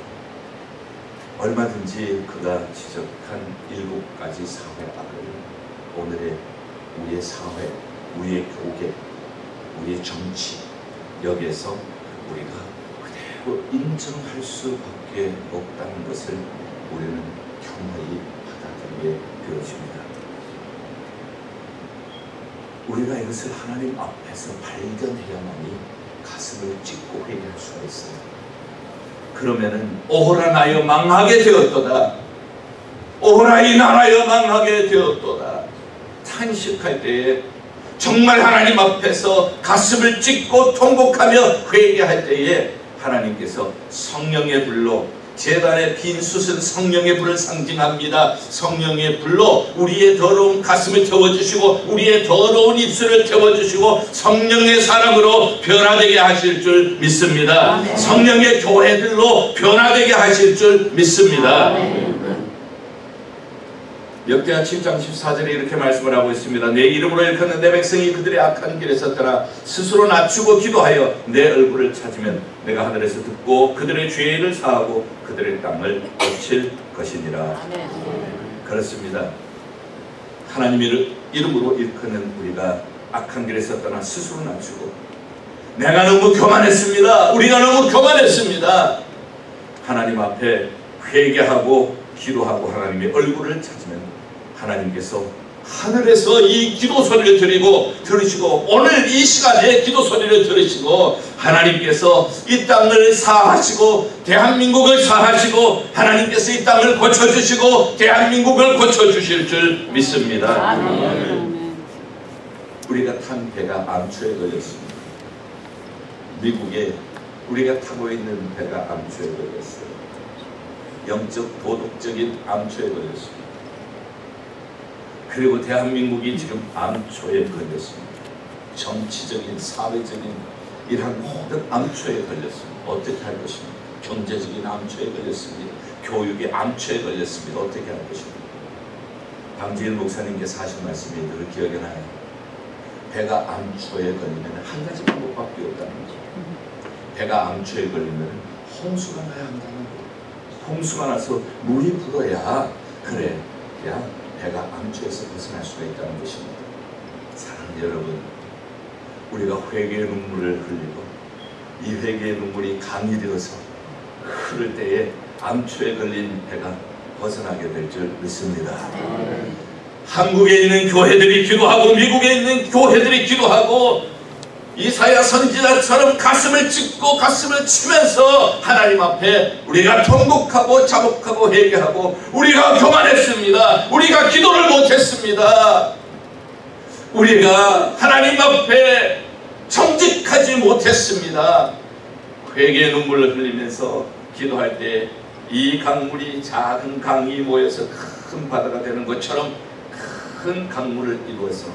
얼마든지 그가 지적한 7가지 사회악을 오늘의 우리의 사회, 우리의 교계, 우리의 정치, 여기에서 우리가 그대로 인정할 수밖에 없다는 것을 우리는 경허히 받아들이게 되어집니다. 우리가 이것을 하나님 앞에서 발견해야만이 가슴을 찢고 회개할 수가 있어요. 그러면은 오호라 나여 망하게 되었도다. 오호라 이 나라여 망하게 되었도다. 탄식할 때에 정말 하나님 앞에서 가슴을 찢고 통곡하며 회개할 때에 하나님께서 성령의 불로, 제단의 빈 숯은 성령의 불을 상징합니다. 성령의 불로 우리의 더러운 가슴을 태워주시고 우리의 더러운 입술을 태워주시고 성령의 사람으로 변화되게 하실 줄 믿습니다. 성령의 교회들로 변화되게 하실 줄 믿습니다. 역대하 7장 14절에 이렇게 말씀을 하고 있습니다. 내 이름으로 일컫는 내 백성이 그들의 악한 길에서 떠나 스스로 낮추고 기도하여 내 얼굴을 찾으면 내가 하늘에서 듣고 그들의 죄를 사하고 그들의 땅을 고칠 것이니라. 그렇습니다. 하나님의 이름으로 일컫는 우리가 악한 길에서 떠나 스스로 낮추고, 내가 너무 교만했습니다. 우리가 너무 교만했습니다. 하나님 앞에 회개하고 기도하고 하나님의 얼굴을 찾으면 하나님께서 하늘에서 이 기도 소리를 들으시고 오늘 이 시간에 기도 소리를 들으시고 하나님께서 이 땅을 사하시고 대한민국을 사하시고 하나님께서 이 땅을 고쳐주시고 대한민국을 고쳐주실 줄 믿습니다. 우리가 탄 배가 암초에 걸렸습니다. 미국에 우리가 타고 있는 배가 암초에 걸렸어요. 영적 도덕적인 암초에 걸렸습니다. 그리고 대한민국이 지금 암초에 걸렸습니다. 정치적인 사회적인 이러한 모든 암초에 걸렸습니다. 어떻게 할 것입니까? 경제적인 암초에 걸렸습니다. 교육의 암초에 걸렸습니다. 어떻게 할 것입니까? 방지일 목사님께서 하신 말씀이 늘 기억에 나요. 배가 암초에 걸리면 한 가지 방법밖에 없다는 거죠. 배가 암초에 걸리면 홍수가 나야 한다는 거예요. 홍수가 나서 물이 불어야 그래야 배가 암초에서 벗어날 수가 있다는 것입니다. 사랑하는 여러분, 우리가 회개의 눈물을 흘리고 이 회개의 눈물이 강이 되어서 흐를 때에 암초에 걸린 배가 벗어나게 될 줄 믿습니다. 한국에 있는 교회들이 기도하고 미국에 있는 교회들이 기도하고 이사야 선지자처럼 가슴을 찢고 가슴을 치면서 하나님 앞에 우리가 통곡하고 자복하고 회개하고 우리가 교만했습니다. 우리가 기도를 못했습니다. 우리가 하나님 앞에 정직하지 못했습니다. 회개의 눈물을 흘리면서 기도할 때 이 강물이 작은 강이 모여서 큰 바다가 되는 것처럼 큰 강물을 이루어서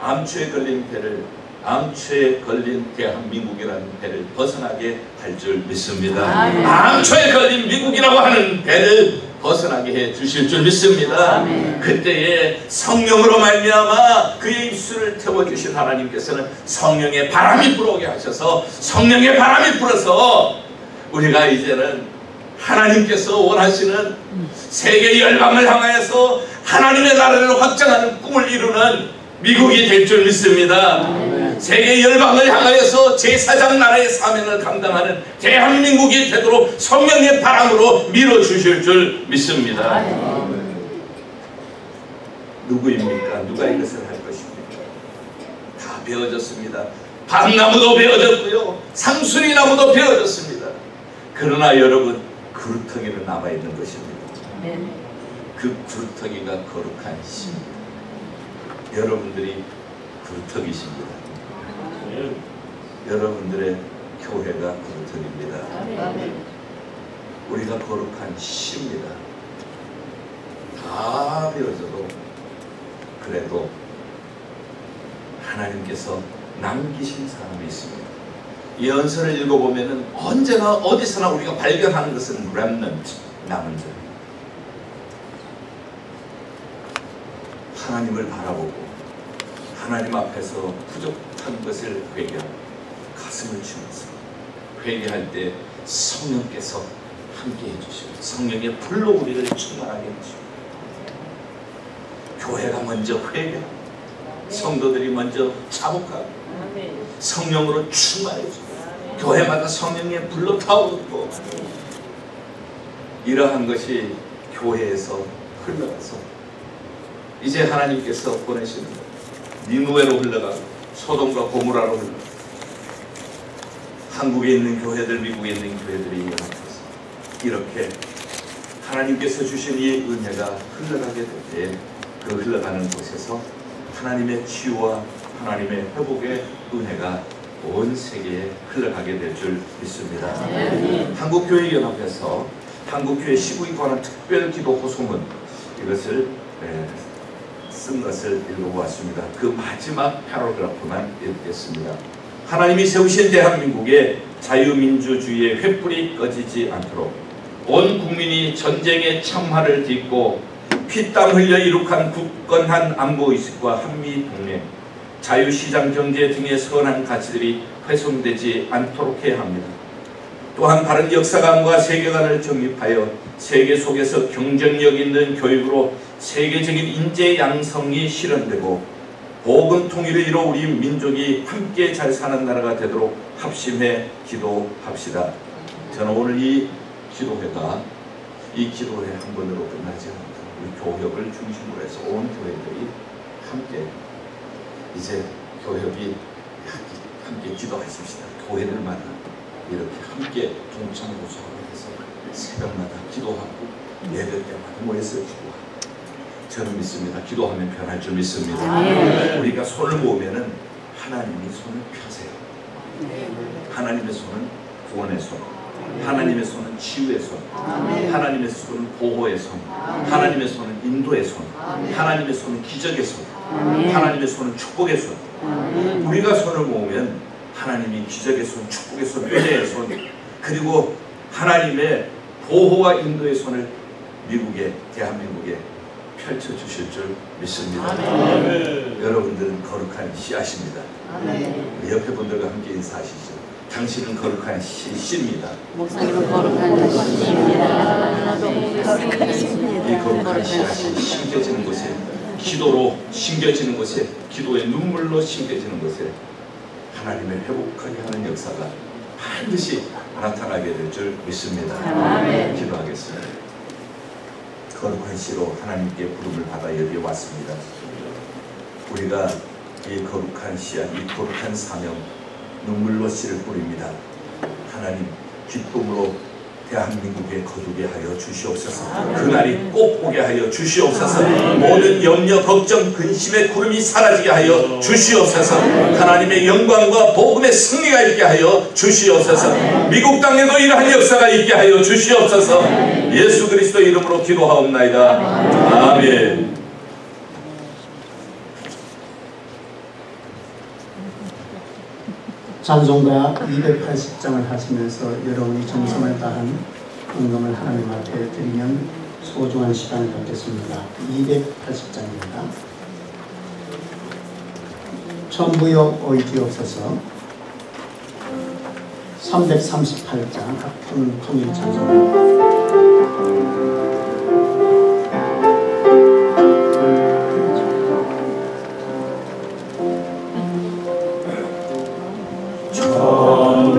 암초에 걸린 배를, 암초에 걸린 대한민국이라는 배를 벗어나게 할 줄 믿습니다. 암초에 걸린 미국이라고 하는 배를 벗어나게 해 주실 줄 믿습니다. 그때에 성령으로 말미암아 그의 입술을 태워주신 하나님께서는 성령의 바람이 불어오게 하셔서 성령의 바람이 불어서 우리가 이제는 하나님께서 원하시는 세계 열방을 향하여서 하나님의 나라를 확장하는 꿈을 이루는 미국이 될 줄 믿습니다. 세계 열방을 향하여서 제4장 나라의 사명을 감당하는 대한민국이 되도록 성령의 바람으로 밀어주실 줄 믿습니다. 누구입니까? 누가 이것을 할 것입니까? 다 베어졌습니다. 밤나무도 베어졌고요, 상수리나무도 베어졌습니다. 그러나 여러분, 구루터기는 남아있는 것입니다. 그 구루터기가 거룩한 신입니다. 여러분들이 구루터기십니다. 여러분들의 교회가 구루터기입니다. 우리가 거룩한 씨입니다. 다 베어져도 그래도 하나님께서 남기신 사람이 있습니다. 이 연설을 읽어보면 언제나 어디서나 우리가 발견하는 것은 remnant, 남은 자. 하나님을 바라보고 하나님 앞에서 부족한 것을 회개하고 가슴을 치면서 회개할 때 성령께서 함께 해주시고 성령의 불로 우리를 충만하게 해주시고 교회가 먼저 회개하고 성도들이 먼저 자복하고 성령으로 충만해지고 교회마다 성령의 불로 타오르고 이러한 것이 교회에서 흘러가서 이제 하나님께서 보내시는 것, 니누웨로 흘러가고 소돔과 고모라로 흘러가고 한국에 있는 교회들, 미국에 있는 교회들이 연합해서 이렇게 하나님께서 주신 이 은혜가 흘러가게 될 때 그 흘러가는 곳에서 하나님의 치유와 하나님의 회복의 은혜가 온 세계에 흘러가게 될 줄 믿습니다. 한국교회연합에서 한국교회 시국에 관한 특별기도 호소문, 이것을 쓴 것을 읽어보았습니다. 그 마지막 패러그래프만 읽겠습니다. 하나님이 세우신 대한민국의 자유민주주의의 횃불이 꺼지지 않도록 온 국민이 전쟁의 참화를 딛고 피땀 흘려 이룩한 굳건한 안보의식과 한미동맹, 자유시장 경제 등의 선한 가치들이 훼손되지 않도록 해야 합니다. 또한 바른 역사관과 세계관을 정립하여 세계 속에서 경쟁력 있는 교육으로 세계적인 인재 양성이 실현되고 복음 통일을 이뤄 우리 민족이 함께 잘 사는 나라가 되도록 합심해 기도합시다. 저는 오늘 이 기도회가 이 기도회 한 번으로 끝나지 않습니다. 우리 교협을 중심으로 해서 온 교회들이 함께 이제 교협이 함께 기도하십시다. 교회들마다 이렇게 함께 동참고소하고 해서 새벽마다 기도하고 예배 때마다 모여서 기도하고 저는 믿습니다. 기도하면 변할 줄 믿습니다. 우리가 손을 모으면은 하나님이 손을 펴세요. 하나님의 손은 구원의 손, 하나님의 손은 치유의 손, 하나님의 손은 보호의 손, 하나님의 손은 인도의 손, 하나님의 손은 기적의 손, 하나님의 손은 축복의 손. 우리가 손을 모으면 하나님이 기적의 손, 축복의 손, 은혜의 손, 그리고 하나님의 보호와 인도의 손을 미국에, 대한민국에 펼쳐주실 줄 믿습니다. 여러분들은 거룩한 씨앗입니다. 우리 옆에 분들과 함께 인사하시죠. 당신은 거룩한 씨입니다. 목사님은 거룩한 씨입니다. 이 거룩한 씨앗이 심겨지는 곳에, 기도로 심겨지는 곳에, 기도의 눈물로 심겨지는 곳에 하나님의 회복하게 하는 역사가 반드시 나타나게 될 줄 믿습니다. 기도하겠습니다. 거룩한 씨로 하나님께 부름을 받아 여기에 왔습니다. 우리가 이 거룩한 씨앗, 이 거룩한 사명, 눈물로 씨를 뿌립니다. 하나님, 기쁨으로 대한민국에 거두게 하여 주시옵소서. 그날이 꼭 오게 하여 주시옵소서. 모든 염려, 걱정, 근심의 구름이 사라지게 하여 주시옵소서. 하나님의 영광과 복음의 승리가 있게 하여 주시옵소서. 미국 땅에도 이러한 역사가 있게 하여 주시옵소서. 예수 그리스도 이름으로 기도하옵나이다. 아멘. 찬송가 280장을 하시면서 여러분이 정성을 다한 헌금을 하나님 앞에 드리면 소중한 시간을 갖겠습니다. 280장입니다. 천부여 오이지옵소서 338장 합평 통일 찬송입니다. 주나를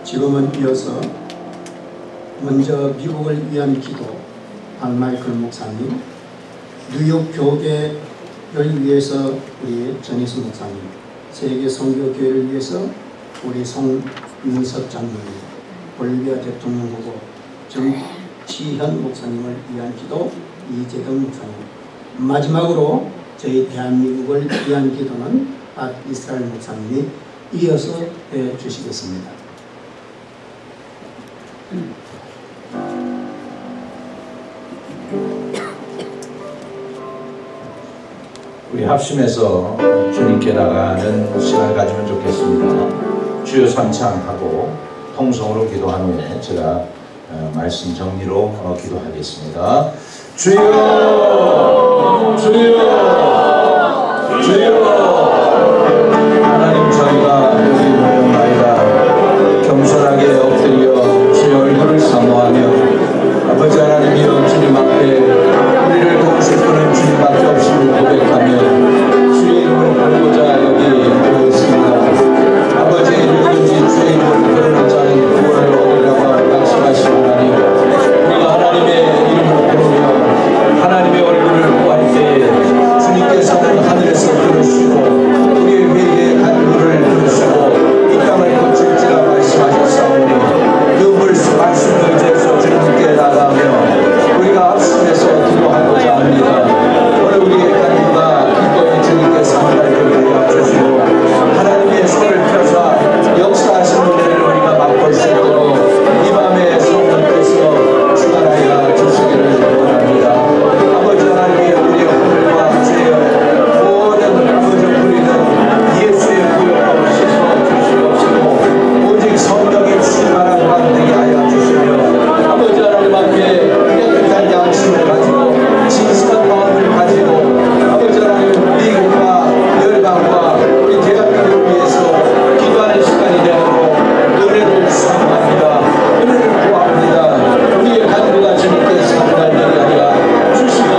지금은 이어서 먼저 미국을 위한 기도 박마이클 목사님, 뉴욕 교계를 위해서 우리 전희수 목사님, 세계 선교교회를 위해서 우리 송민석 장로님, 볼리비아 대통령 후보 정치현 목사님을 위한 기도 이재경 목사님, 마지막으로 저희 대한민국을 위한 기도는 이스라엘 목사님이 이어서 해주시겠습니다. 우리 합심해서 주님께 나가는 시간을 가지면 좋겠습니다. 주여 삼창하고 통성으로 기도한 후에 제가 말씀 정리로 기도하겠습니다. 주여, 주여, 주여. 하나님, 저희가 여기 모였나이다. 겸손하게 엎드려 주의 얼굴을 사모하며 아버지 하나님이여, 주님 앞에 우리를 도우실 분은 주님밖에 없음을 고백하며 주의 이름을 부르고자 여기 모였습니다. 아버지, 누구든지 주의 이름을 부르는 자는 구원을 얻으려고 약속하신 하나님, 우리가 하나님의 이름을 부르며 하나님의 얼굴을 구할 때에 주님께서는 하늘에서 들으시고 우리의 회개의 간구를 들으시고 이 땅을 고칠지라 말씀하셨사오니 그 말씀을 의지해서 주님께 나가며 우리가 합심해서 기도하고자 합니다. 오늘 우리의 간구가 기꺼이 주님께 상달되게 하여 주시고 하나님의 손을 펴사 역사하시는 은혜를 우리가 맛볼 수 있도록 이 밤에 성령께서 주관하여 주시기를 원합니다. 아버지 하나님의 우리의 오늘과 죄의 모든 아버지 우리는 예수의 구역으로 씻어 주시옵시고 오직 성령이 충만한 방 되게 하여 주시며 아버지 하나님 앞에 깨끗한 양심을 가지고 진실한 마음을 가지고 아버지 하나님 미국과 열방과 우리 대한민국을 위해서 기도하는 시간이 되도록 은혜를 사모합니다. 은혜를 구합니다. 우리의 간구가 주님께 상달되게 하여 주시고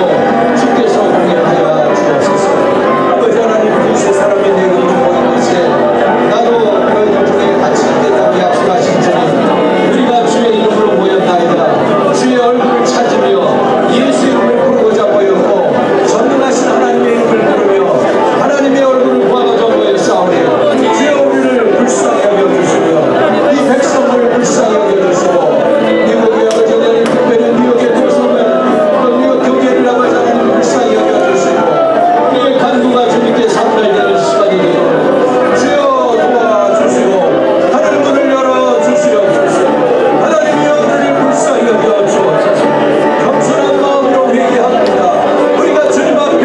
주께서 공개하여 주옵소서. 아버지 하나님, 두세 사람이 내 이름으로 모인 곳에 나도 너희들 중에 같이 있겠다고 약속하신 주님, 우리가 주의 이름으로 모였나이다. 주의 얼굴을 찾으며 예수 이름을 부르고자 모였고 전능하신 하나님의 이름을 부르며 하나님의 얼굴을 구하고자 모였사오니 주의 우리를 불쌍히 여겨주시며 이 백성을 불쌍히 여겨주시고 미국의 아버지 하나님, 특별히 뉴욕의 교성을 또 뉴욕 교계를 아버지 하나님 불쌍히 여겨주시고 우리의 간구가 주님께 상달되는 시간이 되도록 주여 도와주시고 하늘 문을 열어주시옵소서. 하나님이여, 우리를 불쌍히 여겨주옵소서. 겸손한 마음으로 회개합니다. 우리가 주님 앞에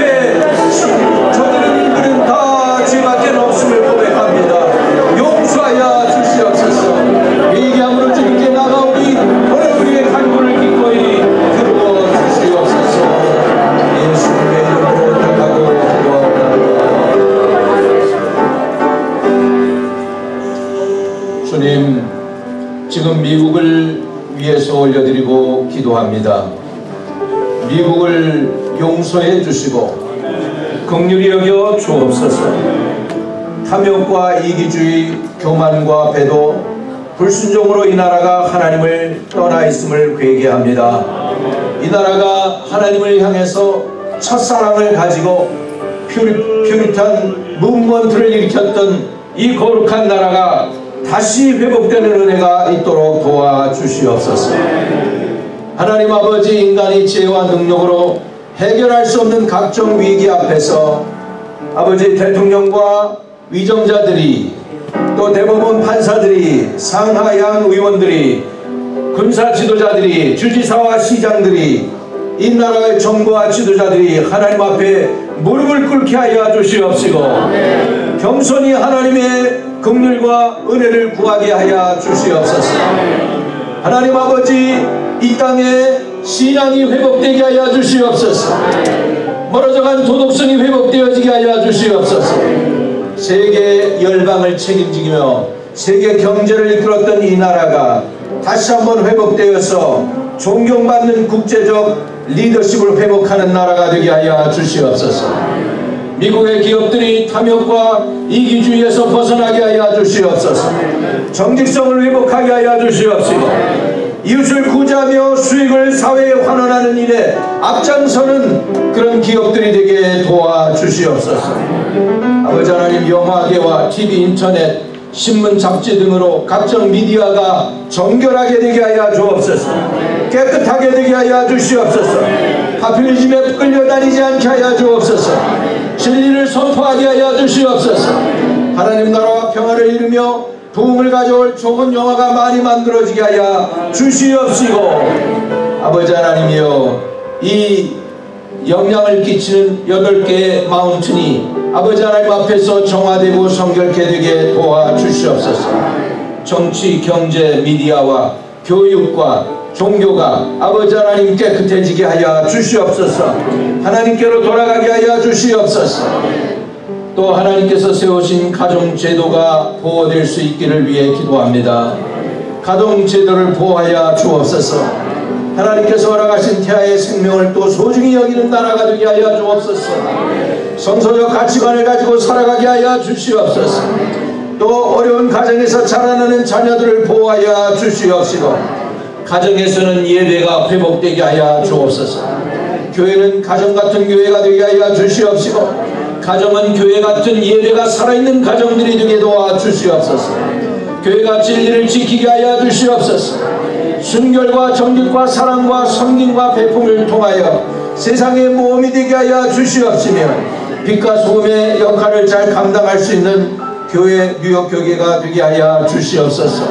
저들은 일들은 다 죄밖에 없음을 고백합니다. 용서하여 주시옵소서. 회개함으로 주님께 나가오니 오늘 우리의 간구를 기꺼이 들어 주시옵소서. 예수님의 이름으로 부탁하고 기도합니다. 주님, 지금 미국을 위해서 올려드리고 기도합니다. 미국을 용서해 주시고 긍휼히 여겨 주옵소서. 탐욕과 이기주의, 교만과 배도, 불순종으로 이 나라가 하나님을 떠나 있음을 회개합니다. 이 나라가 하나님을 향해서 첫사랑을 가지고 퓨리탄 문먼트를 일으켰던 이 거룩한 나라가 다시 회복되는 은혜가 있도록 도와주시옵소서. 하나님 아버지, 인간의 지혜와 능력으로 해결할 수 없는 각종 위기 앞에서 아버지 대통령과 위정자들이 또 대법원 판사들이 상하양 의원들이 군사 지도자들이, 주지사와 시장들이, 이 나라의 정부와 지도자들이 하나님 앞에 무릎을 꿇게 하여 주시옵시고 겸손히 하나님의 긍휼과 은혜를 구하게 하여 주시옵소서. 하나님 아버지, 이 땅에 신앙이 회복되게 하여 주시옵소서. 멀어져간 도덕성이 회복되어지게 하여 주시옵소서. 세계 열방을 책임지며 세계 경제를 이끌었던 이 나라가 다시 한번 회복되어서 존경받는 국제적 리더십을 회복하는 나라가 되게 하여 주시옵소서. 미국의 기업들이 탐욕과 이기주의에서 벗어나게 하여 주시옵소서. 정직성을 회복하게 하여 주시옵시고 이웃을 구제하며 수익을 사회에 환원하는 일에 앞장서는 그런 기업들이 되게 도와주시옵소서. 아버지 하나님, 영화계와 TV, 인터넷, 신문, 잡지 등으로 각종 미디어가 정결하게 되게 하여 주옵소서. 깨끗하게 되게 하여 주시옵소서. 파퓰리즘에 끌려다니지 않게 하여 주옵소서. 진리를 선포하게 하여 주시옵소서. 하나님 나라와 평화를 이루며 부흥을 가져올 좋은 영화가 많이 만들어지게 하여 주시옵시고 아버지 하나님이여, 이 영향을 끼치는 8개의 마운틴이 아버지 하나님 앞에서 정화되고 성결케 되게 도와주시옵소서. 정치, 경제, 미디어와 교육과 종교가 아버지 하나님 깨끗해지게 하여 주시옵소서. 하나님께로 돌아가게 하여 주시옵소서. 또 하나님께서 세우신 가정제도가 보호될 수 있기를 위해 기도합니다. 가정제도를 보호하여 주옵소서. 하나님께서 허락하신 태아의 생명을 또 소중히 여기는 나라가 되게 하여 주옵소서. 성서적 가치관을 가지고 살아가게 하여 주시옵소서. 또 어려운 가정에서 자라나는 자녀들을 보호하여 주시옵시고 가정에서는 예배가 회복되게 하여 주옵소서. 교회는 가정같은 교회가 되게 하여 주시옵시고 가정은 교회같은 예배가 살아있는 가정들이 되게 도와주시옵소서. 교회가 진리를 지키게 하여 주시옵소서. 순결과 정직과 사랑과 섬김과 배품을 통하여 세상의 모험이 되게 하여 주시옵시며 빛과 소금의 역할을 잘 감당할 수 있는 교회, 뉴욕 교회가 되게 하여 주시옵소서.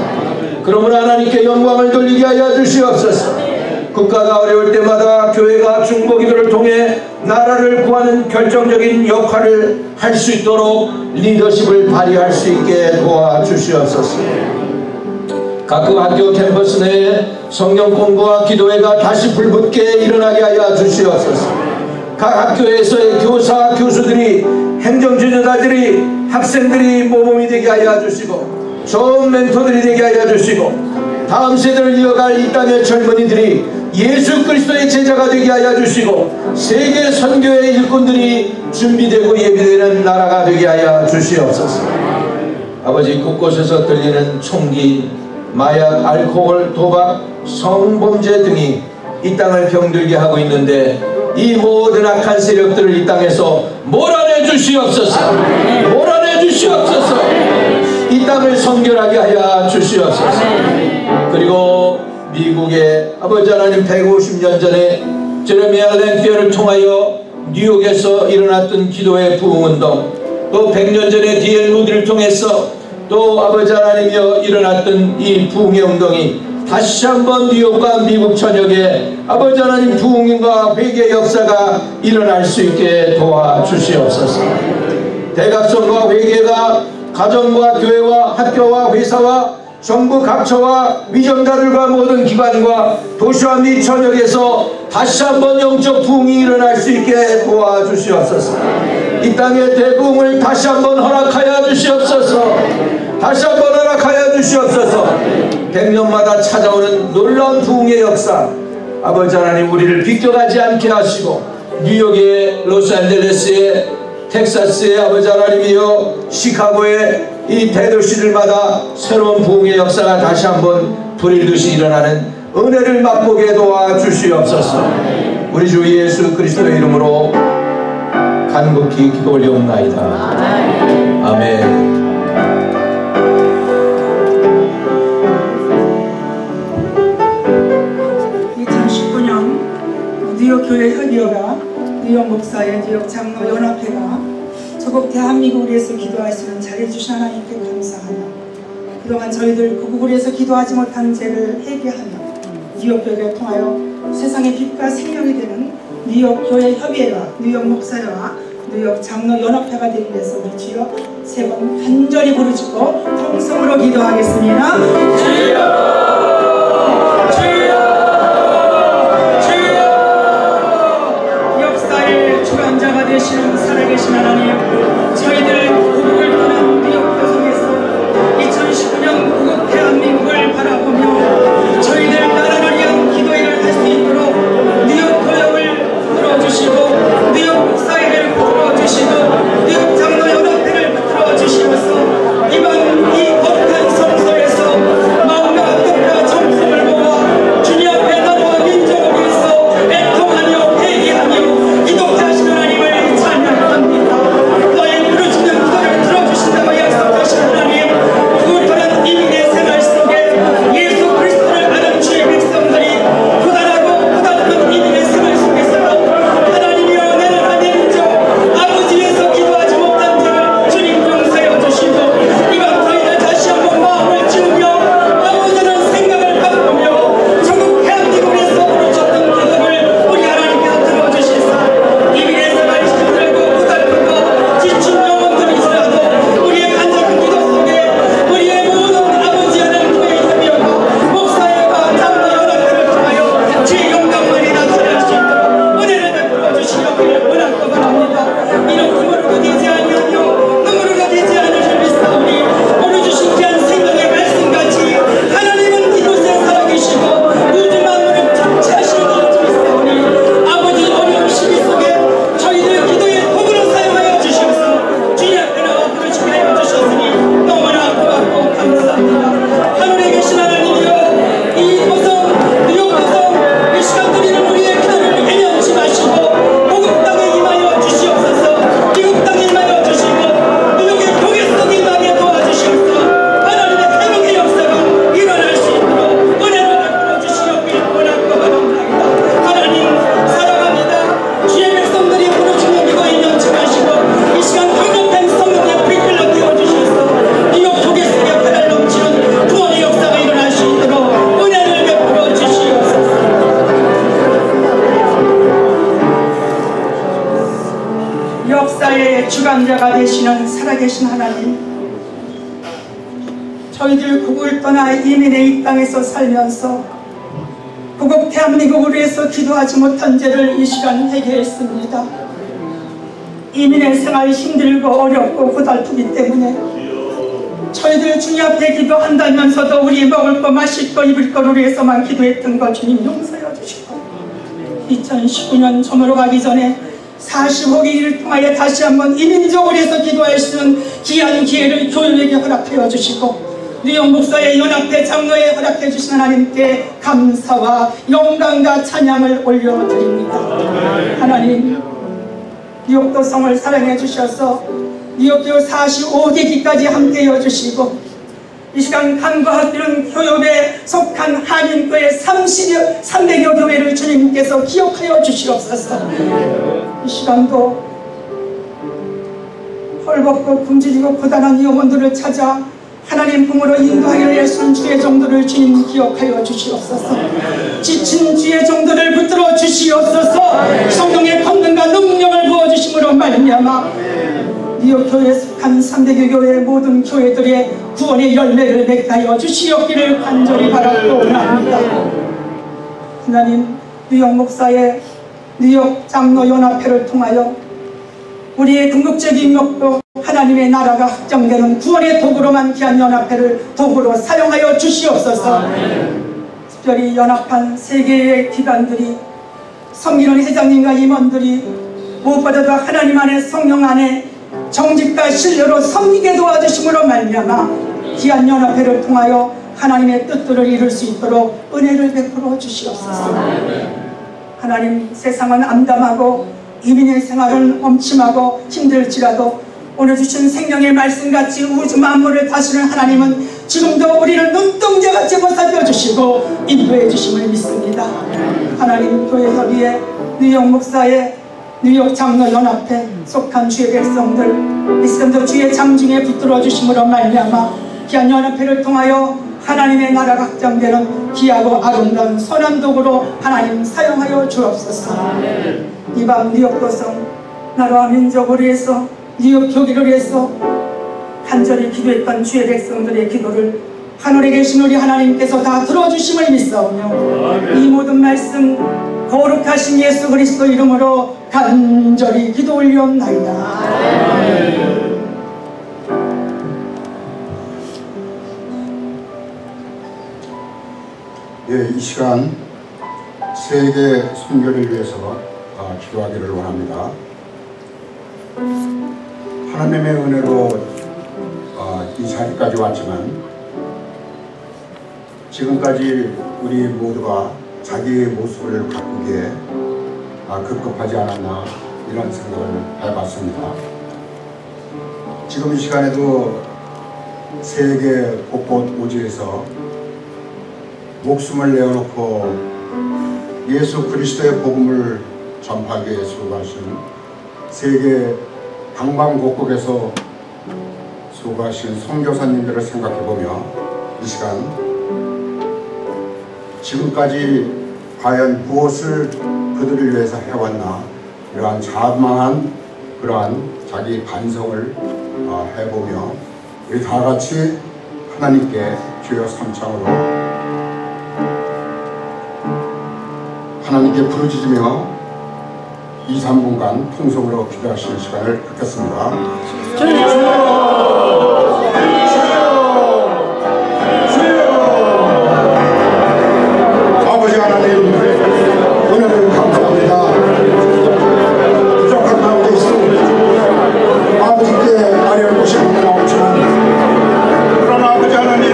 그러므로 하나님께 영광을 돌리게 하여 주시옵소서. 국가가 어려울 때마다 교회가 중보기도를 통해 나라를 구하는 결정적인 역할을 할 수 있도록 리더십을 발휘할 수 있게 도와주시옵소서. 각 학교 캠퍼스 내에 성경 공부와 기도회가 다시 불붙게 일어나게 하여 주시옵소서. 각 학교에서의 교사, 교수들이, 행정지도자들이, 학생들이 모범이 되게 하여 주시고 좋은 멘토들이 되게 하여 주시고 다음 세대를 이어갈 이 땅의 젊은이들이 예수 그리스도의 제자가 되게 하여 주시고 세계 선교의 일꾼들이 준비되고 예비되는 나라가 되게 하여 주시옵소서. 아버지, 곳곳에서 들리는 총기, 마약, 알코올, 도박, 성범죄 등이 이 땅을 병들게 하고 있는데 이 모든 악한 세력들을 이 땅에서 몰아내 주시옵소서. 몰아내 주시옵소서. 이 땅을 성결하게 하여 주시옵소서. 그리고 미국의 아버지 하나님, 150년 전에 제레미야 랭피어를 통하여 뉴욕에서 일어났던 기도의 부흥운동, 또 100년 전에 D.L. 루디를 통해서 또 아버지 하나님이여 일어났던 이 부흥의 운동이 다시 한번 뉴욕과 미국 전역에 아버지 하나님 부흥과 회개의 역사가 일어날 수 있게 도와주시옵소서. 대각선과 회개가 가정과 교회와 학교와 회사와 정부 각처와 위정자들과 모든 기관과 도시와 및 전역에서 다시 한번 영적 부흥이 일어날 수 있게 도와주시옵소서. 이 땅의 대부흥을 다시 한번 허락하여 주시옵소서. 다시 한번 허락하여 주시옵소서. 100년마다 찾아오는 놀라운 부흥의 역사, 아버지 하나님 우리를 비껴가지 않게 하시고 뉴욕의, 로스앤젤레스의, 텍사스의 아버지 하나님이여 시카고의 이 대도시들마다 새로운 부흥의 역사가 다시 한번 불일듯이 일어나는 은혜를 맛보게 도와주시옵소서. 우리 주 예수 그리스도의 이름으로 간곡히 기도 올려옵나이다. 아멘. 2019년 뉴욕 교회 협의회가 뉴욕 목사의 뉴욕 장로 연합회가 조국 대한민국을 위해서 기도하시는 자리를 주신 하나님께 감사하며 그동안 저희들 그 부분에서 기도하지 못한 죄를 회개하며 뉴욕 교회를 통하여 세상의 빛과 생명이 되는 뉴욕 교회 협의회와 뉴욕 목사회와 뉴욕 장로 연합회가 되기 위해서 우리 주여 세 번 간절히 부르짖고 통성으로 기도하겠습니다. 주여! 주관자가 되시는 살아계신 하나님, 저희들 고국을 떠난 뉴욕 교성에서 2019년 고국 대한민국을 바라보며 저희들 나라를 위한 기도회를 할 수 있도록 뉴욕 교역을 풀어주시고 뉴욕 목사회를 풀어주시고 뉴욕 장로연합회를 풀어주시면서 이번 이 거룩한 성소에서 마음과 뜻과 정성을 모아 주님 앞에 나라와 민족을 위해서 애통하며 회개하며 기도해 하시는 하나님을 찬양합니다. 너의 부르짖는 기도를 들어주신다고 약속하신 하나님, 구원하는 이민의 생활 속에 예수 그리스도를 아는 주의 백성들이 고단하고 고단한 이민의 생활 속에서도 하나님이여 나는 하나님 저 아버지에서 기도하지 못한 자를 주님 용서해 주시고 이번 저희들 다시 한번 마음을 지우며 아버지는 생각을 바꾸며 전국 대한민국에서 부르짖는 기도를 우리 하나님께서 들어주시사 이민의 생활이 힘들고 고달프고 지친 영혼들이시라도 우리의 간절한 기도 속에 우리의 모든 아버지 하나님 교회 협의회와 목사회와 장로연합회를 통하여 주의 영광만이 나타날 수 있도록 은혜를 베풀어 주시옵기를 원하고 바랍니다. 이런 힘으로도 되지 아니하며 눈으로도 되지 않으실 믿사오니 오늘 주신 귀한 생명의 말씀같이 하나님은 이곳에 살아계시고 우주 만물을 통치하시는 이유를 믿사오니 아버지 어려운 시기 속에 저희들 기도의 도구로 사용하여 주시옵소서. 주님 앞에 나와 부르짖게 하여 주셨으니 너무나 고맙고 감사합니다. 하늘에 계신 하나님이여 이 고성 뉴욕 고성 이 시간 드리는 우리의 기도를 애면치 마시고 고국 땅에 임하여 주시옵소서. 미국 땅에 임하여 주시고 뉴욕의 교회 속에 임하게 도와주시옵소서. 하나님의 태명의 역사가 일어날 수 있도록 은혜를 베풀어 주시옵기를 원하고 바랍니다. 하나님 사랑합니다. 주의 백성들이 부르짖는 기도에 연치 마시고 이 시간 강력한 성령의 불이 끌어 태워주셔서 뉴욕 교회 속에 활활 넘치는 구원의 역사가 일어날 수 있도록 은혜를 베풀어 주시옵소서. 역사의 주관자가 되시는 살아계신 하나님, 저희들 국을 떠나 이민의 이 땅에서 살면서 고국 대한민국을 위해서 기도하지 못한 죄를 이 시간 회개했습니다. 이민의 생활이 힘들고 어렵고 고달프기 때문에 저희들 주님 앞에 기도한다면서도 우리 먹을 거 마실 거 입을 거를 위해서만 기도했던 거 주님 용서해 주시고 2019년 저물어 가기 전에 45기를 통하여 다시 한번 이민족을 위해서 기도할 수 있는 귀한 기회를 교회에게 허락하여 주시고 뉴욕 목사의 연합회 장로에 허락해 주신 하나님께 감사와 영광과 찬양을 올려드립니다. 하나님 뉴욕 도성을 사랑해 주셔서 뉴욕교 45기까지 함께해 주시고 이 시간 간과하는 교협에 속한 한인교회 300여 교회를 주님께서 기억하여 주시옵소서. 이 시간도 헐벗고 굶주리고 고단한 영혼들을 찾아 하나님 품으로 인도하여 내신 주의 종들을 주님 기억하여 주시옵소서. 지친 주의 종들을 붙들어 주시옵소서. 성령의 권능과 능력을 부어주심으로 말미암아 뉴욕 교회에 속한 300여 교회의 모든 교회들의 구원의 열매를 맺게 하여 주시옵기를 간절히 바라고 원합니다. 하나님 뉴욕 목사의 뉴욕 장로연합회를 통하여 우리의 궁극적인 목표 하나님의 나라가 확정되는 구원의 도구로만 귀한 연합회를 도구로 사용하여 주시옵소서. 특별히 연합한 세계의 기관들이 섬기는 회장님과 임원들이 무엇보다도 하나님 안에 성령 안에 정직과 신뢰로 섬기게 도와주심으로 말미암아 귀한 연합회를 통하여 하나님의 뜻들을 이룰 수 있도록 은혜를 베풀어 주시옵소서. 하나님 세상은 암담하고 이민의 생활은 엄침하고 힘들지라도 오늘 주신 생명의 말씀같이 우주 만물을 다스리는 하나님은 지금도 우리를 눈동자같이 보살펴 주시고 인도해 주심을 믿습니다. 하나님 교회 협의회 뉴욕 목사의 뉴욕 장로연합회 속한 주의 백성들 이 시간도 주의 장중에 붙들어 주심으로 말미암아 귀한 연합회를 통하여 하나님의 나라가 확장되는 귀하고 아름다운 선한 도구로 하나님 사용하여 주옵소서. 이 밤 뉴욕 도성 나라와 민족을 위해서 뉴욕 교기를 위해서 간절히 기도했던 주의 백성들의 기도를 하늘에 계신 우리 하나님께서 다 들어주심을 믿사오며 이 모든 말씀 거룩하신 예수 그리스도 이름으로 간절히 기도 올리옵나이다. 예, 이 시간 세계 선교를 위해서 기도하기를 원합니다. 하나님의 은혜로 이 자리까지 왔지만 지금까지 우리 모두가 자기의 모습을 가꾸기에 급급하지 않았나 이런 생각을 해봤습니다. 지금 이 시간에도 세계 곳곳 오지에서 목숨을 내어놓고 예수 그리스도의 복음을 전파하기 위해 수고하신 세계 방방곡곡에서 수고하신 선교사님들을 생각해보며 이 시간 지금까지 과연 무엇을 그들을 위해서 해왔나 이러한 자만한 그러한 자기 반성을 해보며 우리 다같이 하나님께 주여 삼창으로 하나님께 부르짖으며 2, 3분간 통성으로 기도하시는 시간을 갖겠습니다. 아버지 하나님 은혜를 감사합니다. 부족한 마음에 있어 아버지께 아뢰는 곳이 너무나 없지만 그러나 아버지 하나님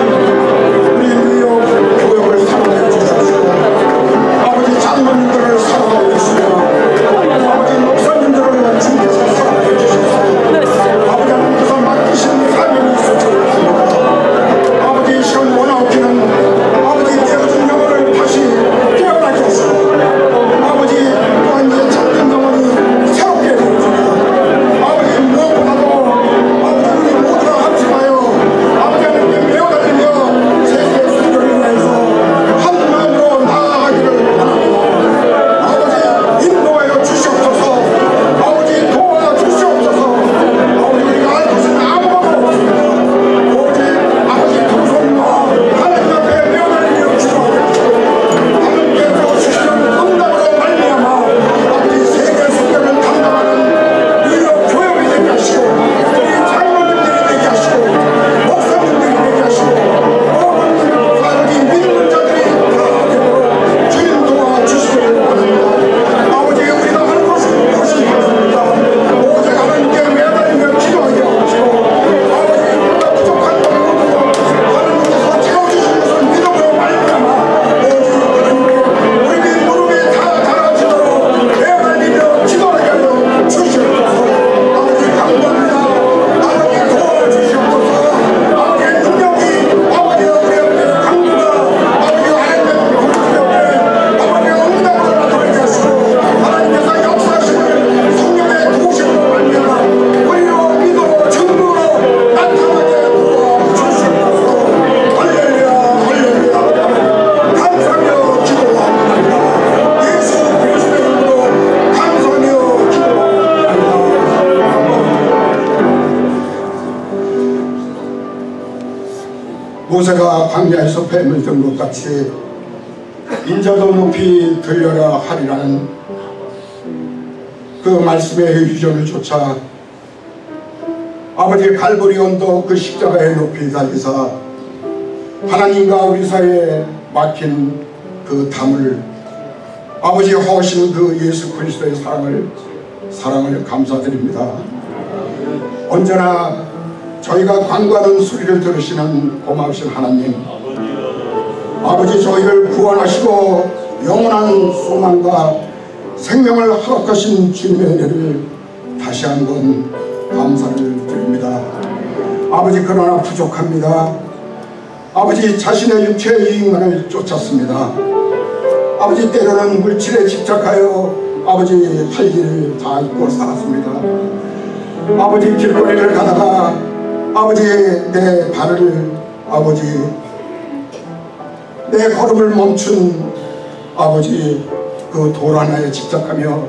우리 뉴욕 교역을 사랑해 주십시오. 아버지 장로님들을 사랑해 주시며 아버지 목사님들을 주께서 사랑해 주셔서 아버지 하나님께서 맡기신 사명이 있어 주옵소서. 아버지 시간 원하옵기는 아버지 깨어진 영혼을 다시 깨어나게 하시고 아버지 또한 이제 잠든 영혼이 새롭게 되어주며 아버지 무엇보다도 아버지 우리 모두가 합심하여 아버지 하나님께 매어달리며 세계 선교를 위해서 한 마음으로 나아가기를 바랍니다. 아버지 인도하여 주시옵소서. 아버지 도와주시옵소서. 아버지 우리가 알 것은 아무것도 없습니다. 오직 아버지 동성과 하나님 앞에 매어달리며 기도하옵소서. 하나님께서 주시는 응답으로 말미암아 아버지 세계 선교를 감당하는 뉴욕 교역이 되게 하시고 우리 장로님들이 되게 하시고 목사님들이 되게 하시고 모든 아버지 믿는 자들이 다 되도록 주님 도와주시기를 원합니다. 아버지 우리가 할 것은 무엇이 있습니까? 오직 하나님께 매달리며 기도하게 하시고 아버지 우리가 부족한 것을 하나님께서 채워주시는 것을 믿음으로 말미암아 오직 하나님께 우리 무릎이 다 달아지도록 매달리며 기도하게 하여 주시옵소서. 아버지 감사합니다. 아버지 도와주시옵소서. 아버지 능력이 아버지 우리 앞에 강구가 아버지 하나님의 우리 앞에 아버지 응답으로 나타나게 하시고 하나님께서 역사하시는 성령의 도우심으로 말미암아 우리로 믿어 증거로 나타나게 도와주시옵소서. 할렐루야 할렐루야 감사하며 기도합니다. 예수 그리스도의 이름으로 감사하며 기도합니다. 모세가 광야에서 뱀을 든 것 같이 인자도 높이 들려라 하리라는 그 말씀의 유전을 쫓아 아버지 갈보리 언덕 그 십자가의 높이 달리사 하나님과 우리 사이에 막힌 그 담을 아버지 허우신 그 예수 그리스도의 사랑을 감사드립니다. 언제나 저희가 간구하는 소리를 들으시는 고마우신 하나님, 아버지 저희를 구원하시고 영원한 소망과 생명을 허락하신 주님의 은혜를 다시 한번 감사를 드립니다. 아버지 그러나 부족합니다. 아버지 자신의 육체의 이익만을 쫓았습니다. 아버지 때로는 물질에 집착하여 아버지 할 일을 다 잊고 살았습니다. 아버지 길거리를 가다가 아버지 내 발을 아버지 내 걸음을 멈춘 아버지 그 돌 하나에 집착하며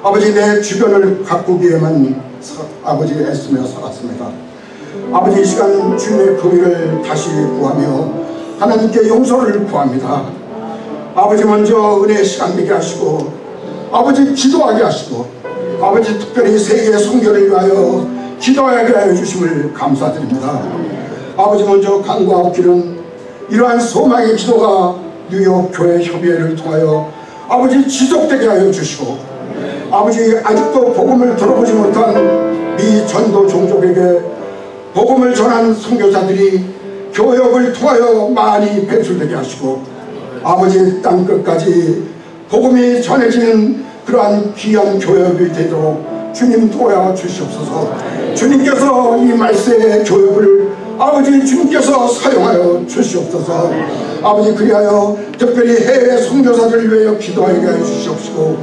아버지 내 주변을 가꾸기에만 아버지 애쓰며 살았습니다. 아버지 이 시간 주님의 긍휼을 다시 구하며 하나님께 용서를 구합니다. 아버지 먼저 은혜의 시간 되게 하시고 아버지 기도하게 하시고 아버지 특별히 세계 선교를 위하여 기도하게 하여 주심을 감사드립니다. 아버지 먼저 간구하옵기는 이러한 소망의 기도가 뉴욕 교회 협의회를 통하여 아버지 지속되게 하여 주시고 아버지 아직도 복음을 들어보지 못한 미 전도 종족에게 복음을 전한 선교사들이 교역을 통하여 많이 배출되게 하시고 아버지 땅끝까지 복음이 전해지는 그러한 귀한 교역이 되도록 주님 도와 주시옵소서. 주님께서 이 말세의 교역을 아버지 주님께서 사용하여 주시옵소서. 아버지 그리하여 특별히 해외 선교사들을 위하여 기도하게 하여 주시옵시고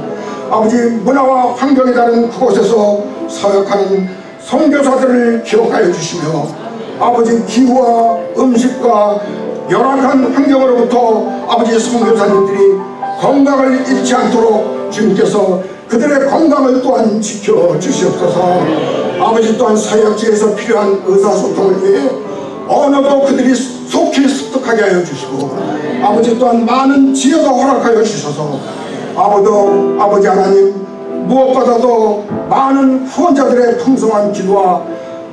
아버지 문화와 환경이 다른 그곳에서 사역하는 선교사들을 기억하여 주시며 아버지 기후와 음식과 열악한 환경으로부터 아버지 선교사님들이 건강을 잃지 않도록 주님께서 그들의 건강을 또한 지켜주시옵소서. 아버지 또한 사역지에서 필요한 의사소통을 위해 언어도 그들이 속히 습득하게 하여 주시고 아버지 또한 많은 지혜도 허락하여 주셔서 아버지 하나님 무엇보다도 많은 후원자들의 풍성한 기도와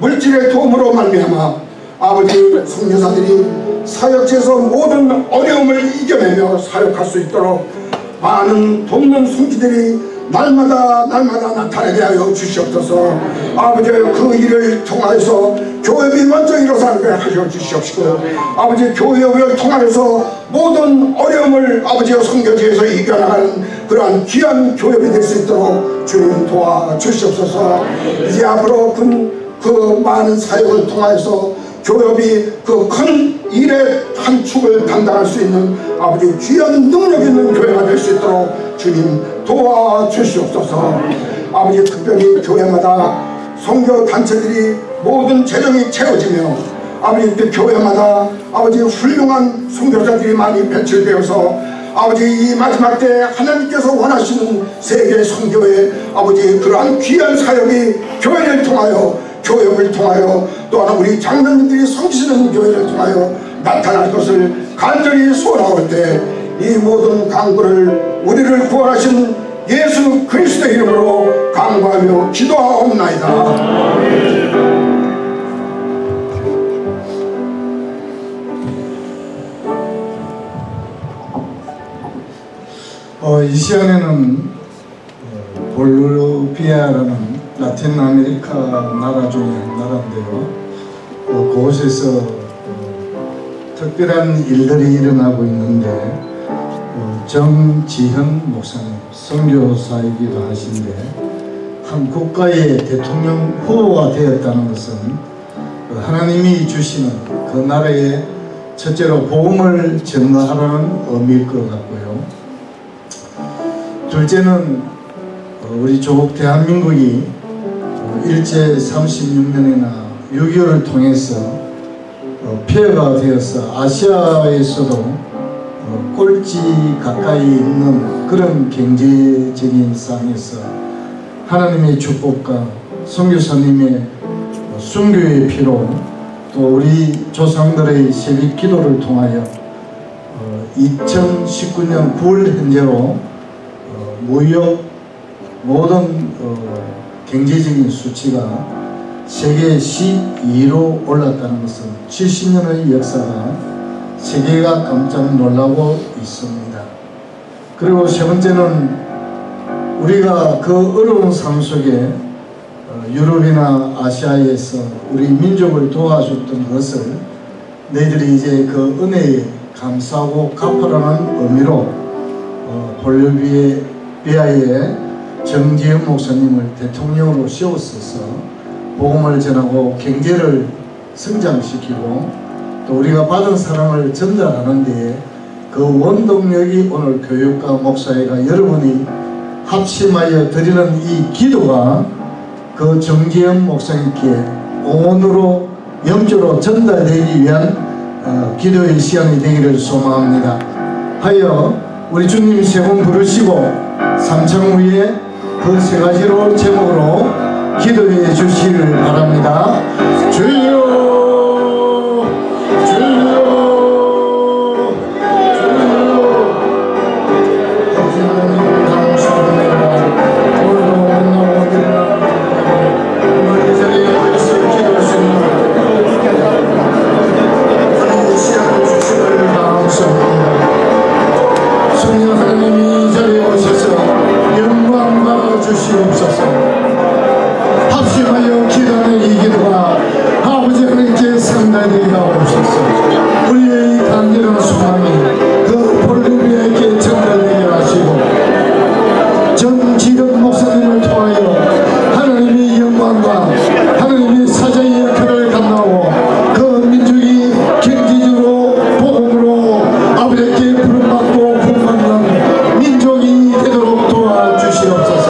물질의 도움으로 말미암아 아버지 선교사들이 사역지에서 모든 어려움을 이겨내며 사역할 수 있도록 많은 돕는 손길들이 날마다 나타나게 하여 주시옵소서. 아버지 그 일을 통하여서 교회비 먼저 일어서게 하여 주시옵시고 아버지 교회를 통하여서 모든 어려움을 아버지의 선교지에서 이겨나가는 그러한 귀한 교회비 될 수 있도록 주님 도와주시옵소서. 이제 앞으로 그 많은 사역을 통하여서 교회비 그 큰 일의 한 축을 감당할 수 있는 아버지 귀한 능력 있는 교회가 될 수 있도록 주님 도와주시옵소서. 아버지 특별히 교회마다 선교 단체들이 모든 재정이 채워지며 아버지 교회마다 아버지 훌륭한 선교사들이 많이 배출되어서 아버지 이 마지막 때 하나님께서 원하시는 세계 선교의 아버지 그러한 귀한 사역이 교회를 통하여 교역을 통하여 또한 우리 장로님들이 섬기시는 교회를 통하여 나타날 것을 간절히 소원하올 때 이 모든 간구를 우리를 구원하신 예수 그리스도의 이름으로 간구하며 기도하옵나이다. 이 시간에는 볼리비아라는 라틴 아메리카 나라 중에 나라인데요. 그곳에서 특별한 일들이 일어나고 있는데 정지현 목사님 선교사이기도 하신데 한 국가의 대통령 후보가 되었다는 것은 하나님이 주시는 그 나라에 첫째로 복음을 전가하라는 의미일 것 같고요. 둘째는 우리 조국 대한민국이 일제 36년이나 6.25를 통해서 폐허가 되어서 아시아에서도 꼴찌 가까이 있는 그런 경제적인 상황에서 하나님의 축복과 선교사님의 순교의 피로 또 우리 조상들의 새벽 기도를 통하여 2019년 9월 현재로 무역 모든 경제적인 수치가 세계 12위로 올랐다는 것은 70년의 역사가 세계가 깜짝 놀라고 있습니다. 그리고 세 번째는 우리가 그 어려운 삶 속에 유럽이나 아시아에서 우리 민족을 도와줬던 것을 너희들이 이제 그 은혜에 감사하고 갚으라는 의미로 볼리비아의 정지현 목사님을 대통령으로 세웠어서 복음을 전하고 경제를 성장시키고 또 우리가 받은 사랑을 전달하는 데에 그 원동력이 오늘 교육과 목사회가 여러분이 합심하여 드리는 이 기도가 그 정지현 목사님께 온으로 영적으로 전달되기 위한 기도의 시간이 되기를 소망합니다. 하여 우리 주님 세 번 부르시고 삼창 후에 그 세 가지로 제목으로 기도해 주시기를 바랍니다. 주여 주여 성령 하나님이 이 자리에 오셔서 영광 받아 주시옵소서. 합심하여 기도하는 이 기도가 아버지 하나님께 상달되게 하옵소서. 우리의 이 간절한 소망이 그 볼루비에게 전달되게 하시고 정지덕 목사님을 통하여 하나님의 영광과 하나님의 사자의 역할을 감당하고 그 민족이 경제적으로 복음으로 아버지께 부름받고 구원받는 민족이 되도록 도와주시옵소서.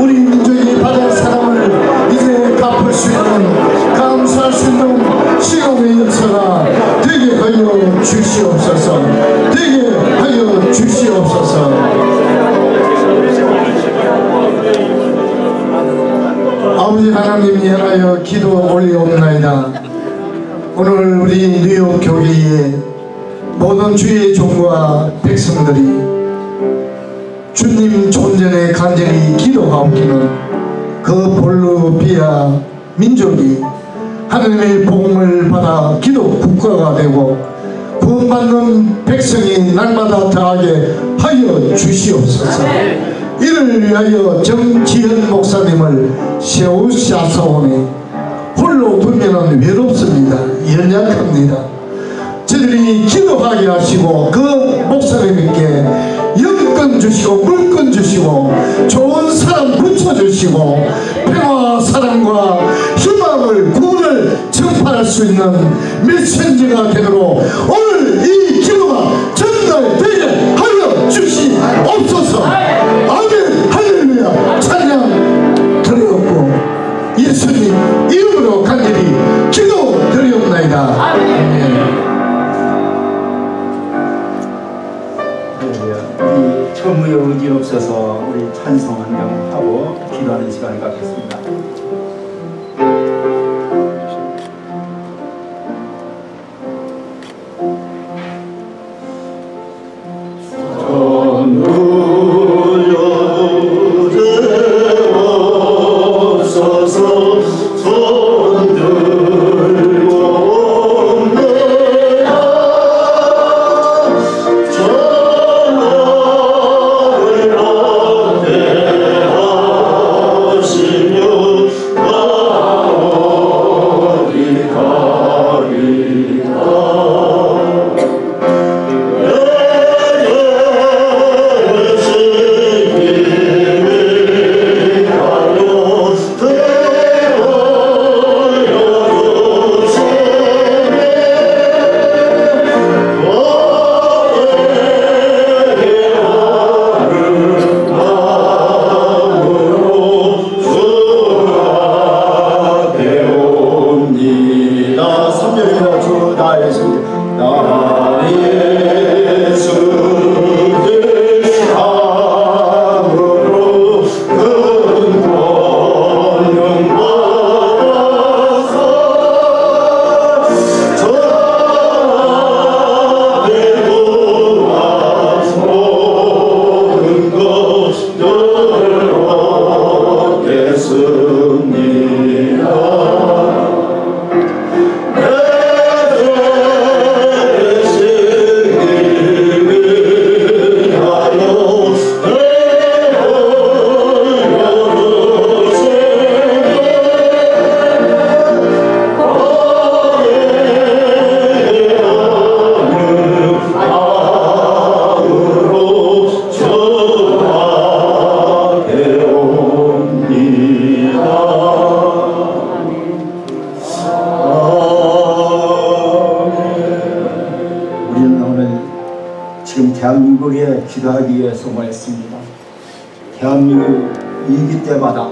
우리 민족이 받은 사랑을 이제 갚을 수 있는 감사할 수 있는 시간의 역사가 되게 하여 주시옵소서. 되게 하여 주시옵소서. 아버지 하나님 향하여 기도 올리옵나이다. 오늘 우리 뉴욕 교회의 모든 주의 종과 백성들이 주님 존전에 간절히 기도하옵기는 그 볼루비아 민족이 하나님의 복음을 받아 기도 국가가 되고 구원받는 백성이 날마다 더하게 하여 주시옵소서. 이를 위하여 정지현 목사님을 세우사오니 홀로 두면은 외롭습니다. 연약합니다. 저들이 기도하게 하시고 그 목사님께 영권 주시고 물권 주시고 좋은 사람 붙여주시고 평화와 사랑과 희망을 구원을 전파할 수 있는 메신저가 되도록 오늘 이 기도가 전달되게 하여 주시옵소서. 아멘 할렐루야. 찬양 드리옵고 예수님 이름으로 간절히 기도 드리옵나이다. 아멘. 우리 천무의 의지 없어서 우리 찬송 한 명 하고 기도하는 시간을 갖겠습니다. 대한민국에 기도하기 위해서 모였습니다. 대한민국 위기 때마다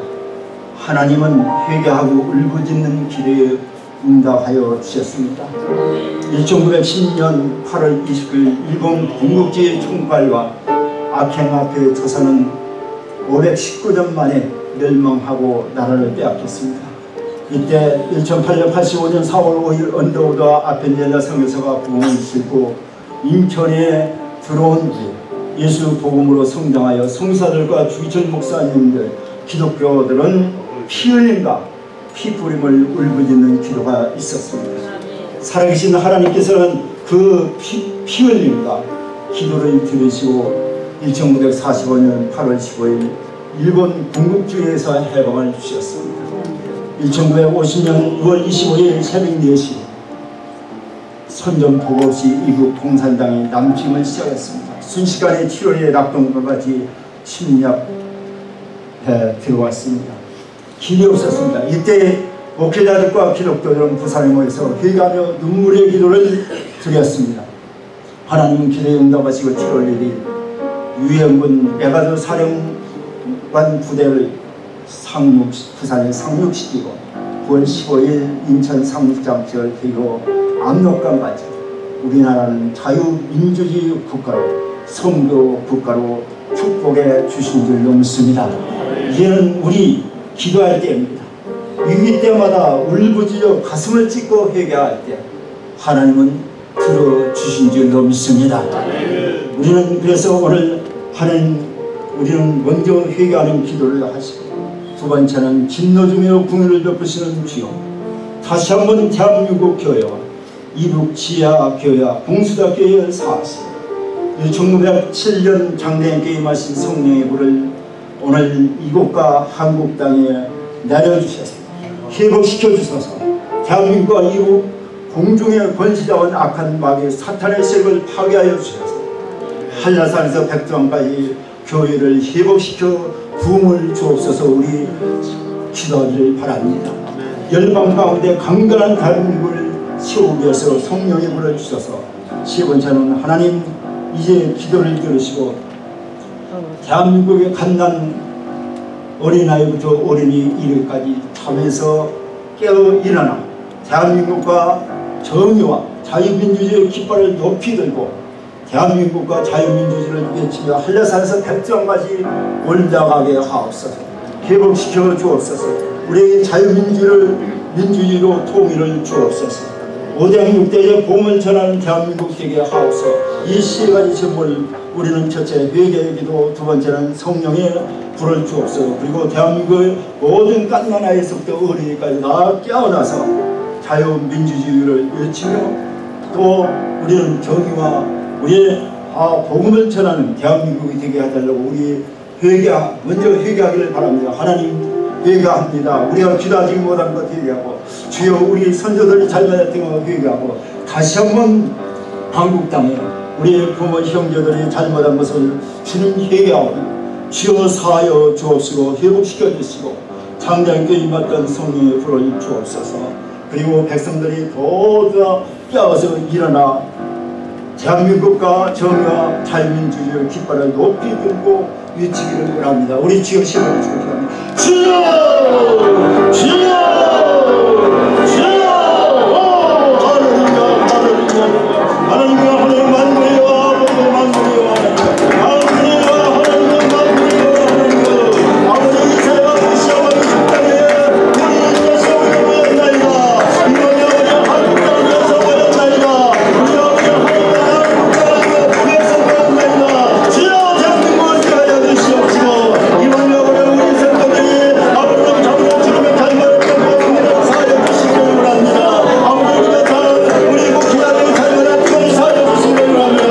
하나님은 회개하고 울부짖는 기도의 응답하여 주셨습니다. 1910년 8월 29일 일본 군국주의 총괄과 악행 앞에 조선은 519년 만에 멸망하고 나라를 빼앗겼습니다. 이때 1008년 85년 4월 5일 언더우드와 아펜젤라 선교사가 부흥을 싣고 인천에 들어온 후 예수 복음으로 성장하여 성사들과 주기철 목사님들, 기독교들은 피 흘림과 피 뿌림을 울부짖는 기도가 있었습니다. 살아계신 하나님께서는 그 피 흘림과 기도를 들으시고 1945년 8월 15일 일본 군국주의에서 해방을 주셨습니다. 1950년 6월 25일 새벽 4시 선전포고 없이 이국 공산당이 남침을 시작했습니다. 순식간에 7월에 낙동강까지 침략해 들어왔습니다. 길이 없었습니다. 이때 목회자들과 기독교들은 부산에 모여서 회개하며 눈물의 기도를 드렸습니다. 하나님은 기도에 응답하시고 7월 1일 유해군 메가드 사령관 부대를 부산에 상륙시키고 9월 15일 인천 상륙장치를 들고 압록강까지 우리나라는 자유민주주의 국가로 성도 국가로 축복해 주신 줄 믿습니다. 이제는 우리 기도할 때입니다. 위기 때마다 울부짖어 가슴을 찢고 회개할 때 하나님은 들어주신 줄 믿습니다. 우리는 그래서 오늘 우리는 먼저 회개하는 기도를 하시고 두 번째는 진노주며 궁유를 베푸시는 주여, 다시 한번 대한민국 교회와 이북 지하 교회와 봉수다 교회의 사시 1907년 장래에 게임하신 성령의 불을 오늘 이곳과 한국 땅에 내려주셔서 회복시켜 주셔서 대한민국과 이북 공중에 번시자온 악한 마귀 사탄의 세력을 파괴하여 주셔서 한라산에서 백두산까지 교회를 회복시켜 부흥을 주옵소서. 우리 기도하기를 바랍니다. 열방 가운데 강건한 대한민국을 세우기 위해서 성령의 불을 주셔서 세 번째는 하나님 이제 기도를 들으시고 대한민국의 갓난 어린아이부터 어린이 이르까지 잠에서 깨어 일어나 대한민국과 정의와 자유민주주의의 깃발을 높이 들고 대한민국과 자유민주주의를 외치며 한라산에서 백두산까지 올라가게 하옵소서. 회복시켜 주옵소서. 우리에게 자유민주주의로 통일을 주옵소서. 5대 6대의 복음을 전하는 대한민국 되게 하옵소서. 이 세 가지 제목을 우리는 첫째 회개의 기도, 두 번째는 성령의 불을 주옵소서. 그리고 대한민국의 모든 갓난아이에서부터 어린이까지 다 깨어나서 자유민주주의를 외치며 또 우리는 정의와 우리의 복음을 전하는 대한민국이 되게 해달라고 우리 먼저 회개하기를 바랍니다. 하나님 회개합니다. 우리가 기도하지 못한 것 회개하고 주여 우리 선조들이 잘못했던 것 회개하고 다시 한번 한국 땅에 우리 부모 형제들이 잘못한 것을 주님 회개하고 주여 사하여 주옵시고 회복시켜 주시고 장장께 임했던 성령의 불을 주옵소서. 그리고 백성들이 모두 깨어서 일어나 대한민국과 정의와 자유민주주의 깃발을 높이 들고 외치기를 원합니다. 우리 주여 시간을 주시기 바랍니다. 주여! 주여! 주여! 할렐루야! 할렐루야! 하나님과 하나님 만물이여 아버지 만물이여 하나님과 하나님 만물이여 하나님 아버지 이사야 무시하고 죽다니 우리는 세상에 모였나이다. 이번에 우리 한국 땅에서 모였나이다. 우리 아버지 하나님 북한에서 모였나이다. 주여 대한민국을 위하여 주시옵시고 이번 여름에 우리 생각들이 아버지 장로 주님의 잘못했던 모든 사하여 주시기를 원합니다. 아버지 우리 목회자들이 잘못했던 걸 사하여 주시기를 원합니다.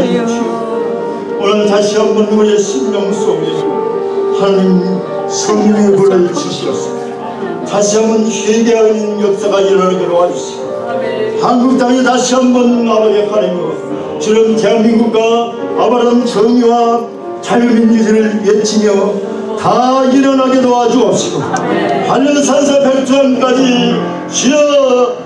주시옵시고 오늘 다시 한번 우리의 심령 속에 하나님 성령의 불을 주시옵소서. 다시 한번 회개하는 역사가 일어나게 도와주시고 한국 땅에 다시 한번 아버지 하나님 주는 대한민국과 아버지 정의와 자유민주주의를 외치며 다 일어나게 도와주옵시고 한려산사 백두산까지 주여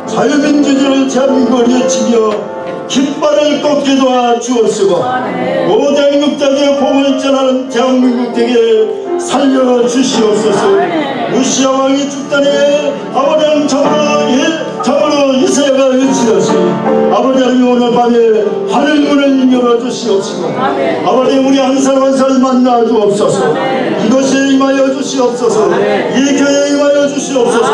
자유민주주의를 대한민국을 외치며 깃발을 꽂게 도와주옵시고 오대한 육자의 복을 전하는 대한민국 되게 살려주시옵소서. 루시아 왕이 죽다니 아버지 참으로 이사야가 외치듯이 아버지 하나님 오늘 밤에 하늘문을 열어주시옵시고 아버지 우리 한 사람 한 사람 만나 주옵소서. 이것에 임하여 주시옵소서. 이 교회에 임하여 주시옵소서.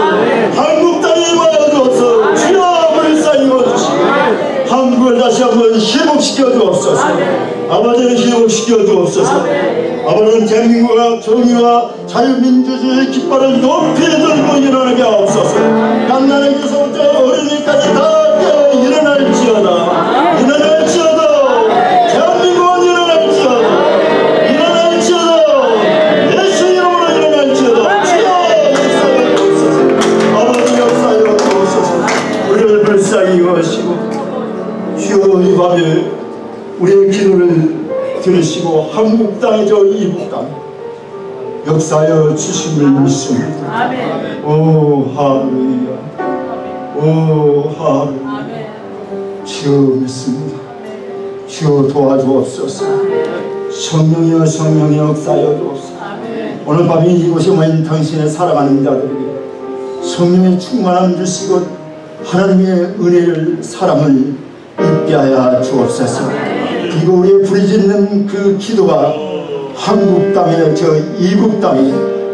한국 땅에 임하여 주옵소서. 주여 불쌍히 주시고 한국을 다시 한번 회복시켜 주옵소서. 아버지를 회복시켜 주옵소서. 아버지는 대한민국과 정의와 자유민주주의의 깃발을 높이 들고 일어나게 하옵소서. 갓난아기서부터 어린이까지 다 깨어 일어날지어다. 대한민국은 일어날지어다. 예수 이름으로 일어날지어다. 주여 역사여 주옵소서. 아버지 역사여 주옵소서. 우리를 불쌍히 여기시고 주여 이 밤에 우리의 기도를 들으시고 한국 땅에 저 이북 땅 역사하여 주심을 믿습니다. 오 할렐루야. 오 할렐루야. 주여 믿습니다. 주여 도와주옵소서. 성령이여 성령의 역사하여 주옵소서. 오늘 밤에 이곳에 모인 당신의 사랑하는 자들에게 성령의 충만함 주시고 하나님의 은혜를 사랑을 입게 하여 주옵소서. 이거 우리의 부르짖는 그 기도가 한국 땅에 저 이북 땅에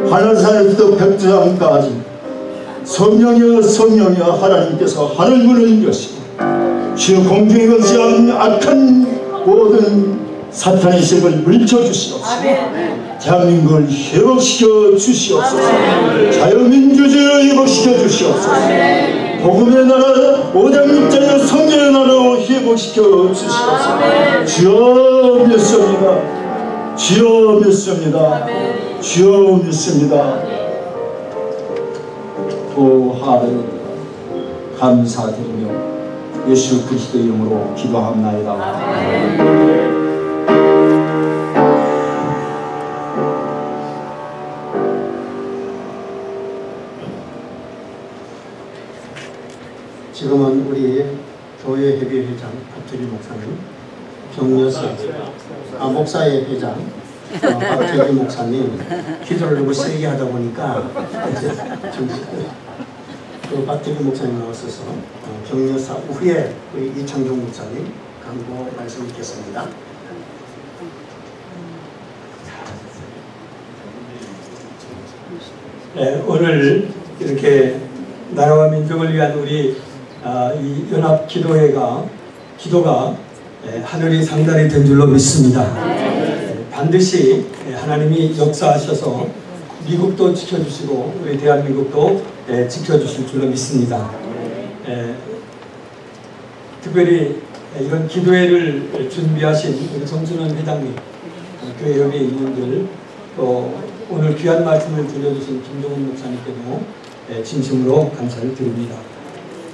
한라산에서부터 백두산까지 성령이여 성령이여 하나님께서 하늘문을 여시고 주여 공중에 거치한 악한 모든 사탄의 세력을 물리쳐주시옵소서. 대한민국을 회복시켜 주시옵소서. 자유민주주의를 회복시켜 주시옵소서. 복음의 나라 오장육자의 성령의 나라로 회복시켜 주시옵소서. 주여 믿습니다. 주여 믿습니다. 주여 믿습니다. 오 하나님 감사드리며 예수 그리스도 이름으로 기도합나이다. 지금은 우리 교회 협의회장 박태규 목사님, 경려사 목사의 회장 박태규 목사님 기도를 너무 세게 하다 보니까 그 박태규 목사님 나왔어서 경려사 후에 우리 이창종 목사님 강도 말씀 듣겠습니다. 네, 오늘 이렇게 나라와 민족을 위한 우리 이 연합 기도가 하늘이 상달이 된 줄로 믿습니다. 반드시 하나님이 역사하셔서 미국도 지켜주시고 우리 대한민국도 지켜주실 줄로 믿습니다. 특별히 이런 기도회를 준비하신 우리 정준원 회장님, 교회 협의회 임원들, 또 오늘 귀한 말씀을 들려주신 김종훈 목사님께도 진심으로 감사를 드립니다.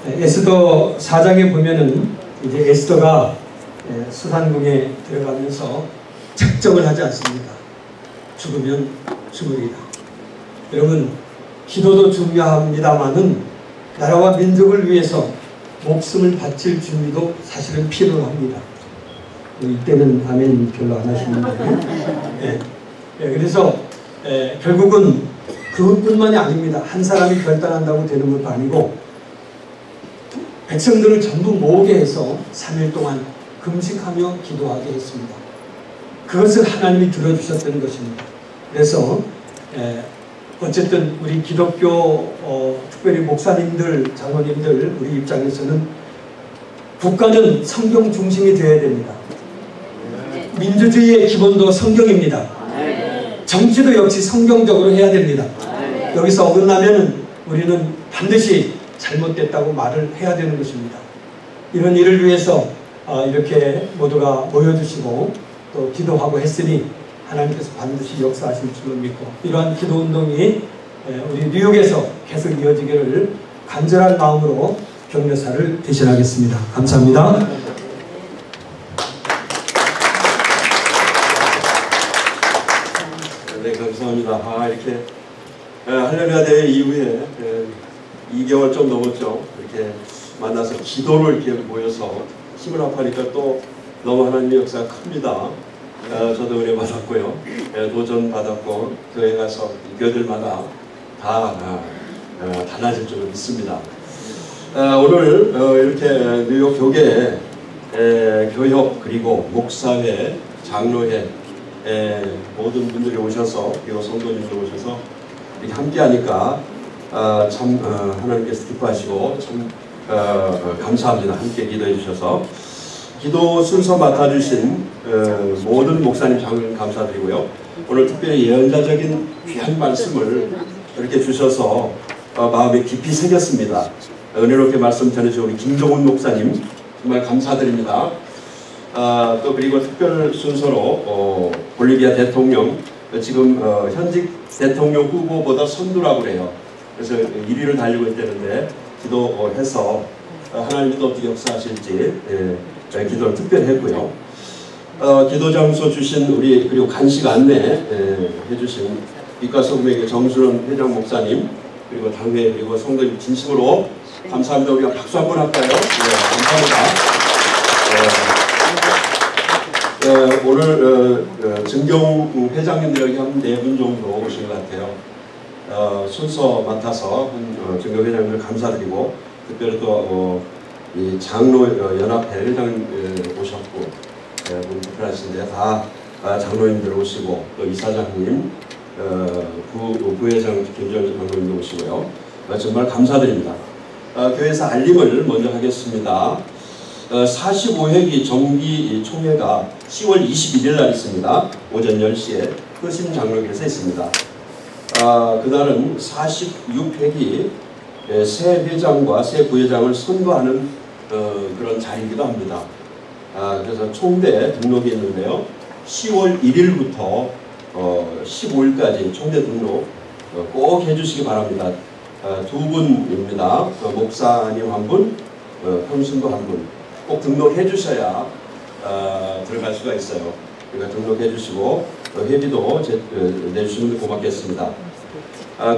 에스더 4장에 보면은 이제 에스더가 수산궁에 들어가면서 작정을 하지 않습니다. 죽으면 죽으리라. 여러분, 기도도 중요합니다만은 나라와 민족을 위해서 목숨을 바칠 준비도 사실은 필요합니다. 이때는 아멘 별로 안 하시는데 그래서 결국은 그것뿐만이 아닙니다. 한 사람이 결단한다고 되는 것도 아니고 백성들을 전부 모으게 해서 3일 동안 금식하며 기도하게 했습니다. 그것을 하나님이 들어주셨던 것입니다. 그래서 어쨌든 우리 기독교 특별히 목사님들, 장로님들 우리 입장에서는 국가는 성경 중심이 되어야 됩니다. 민주주의의 기본도 성경입니다. 정치도 역시 성경적으로 해야 됩니다. 여기서 어긋나면 우리는 반드시 잘못됐다고 말을 해야 되는 것입니다. 이런 일을 위해서 이렇게 모두가 모여주시고 또 기도하고 했으니 하나님께서 반드시 역사하실 줄로 믿고 이러한 기도운동이 우리 뉴욕에서 계속 이어지기를 간절한 마음으로 격려사를 대신하겠습니다. 감사합니다. 네, 감사합니다. 이렇게 할렐루야 대회 이후에 2개월 좀 넘었죠. 이렇게 만나서 기도로 이렇게 모여서 힘을 합하니까 또 너무 하나님의 역사가 큽니다. 저도 은혜 받았고요. 도전 받았고 교회 가서 교회들마다 다 달라질 줄 믿습니다. 오늘 이렇게 뉴욕 교계 교협 그리고 목사회, 장로회 모든 분들이 오셔서 그리고 성도님들 오셔서 이렇게 함께하니까 참 하나님께서 기뻐하시고 참 감사합니다. 함께 기도해 주셔서 기도 순서 맡아주신 모든 목사님, 장로님 감사드리고요. 오늘 특별히 예언자적인 귀한 말씀을 이렇게 주셔서 마음에 깊이 새겼습니다. 은혜롭게 말씀 전해주신 우리 김종훈 목사님 정말 감사드립니다. 또 그리고 특별 순서로 볼리비아 대통령 지금 현직 대통령 후보보다 선두라고 그래요. 그래서 1위를 달리고 있다는데 기도해서 하나님이 또 어떻게 역사하실지 기도를 특별히 했고요. 기도 장소 주신 우리 그리고 간식 안내 해주신 빛과소금에게 정순원 회장 목사님 그리고 당회 그리고 성도님 진심으로 감사합니다. 우리가 박수 한번 할까요? 감사합니다. 오늘 증경 회장님들 여기 한 4분 정도 오신 것 같아요. 순서 맡아서 증경 회장님들 감사드리고 특별히 또 이 장로 연합회 회장님 오셨고 불편하신데 다 장로님들 오시고 또 이사장님 부회장 김정일 장로님도 오시고요. 정말 감사드립니다. 교회에서 알림을 먼저 하겠습니다. 45회기 정기 총회가 10월 21일 날 있습니다. 오전 10시에 흐신 장로교에서 있습니다. 그날은 46회기 새 회장과 새 부회장을 선거하는 그런 자리이기도 합니다. 그래서 총대 등록이 있는데요. 10월 1일부터 15일까지 총대 등록 꼭 해주시기 바랍니다. 2분입니다. 목사님 한 분, 평신도 한 분 꼭 등록해 주셔야 들어갈 수가 있어요. 그러니까 등록해 주시고 회비도 내주시면 고맙겠습니다.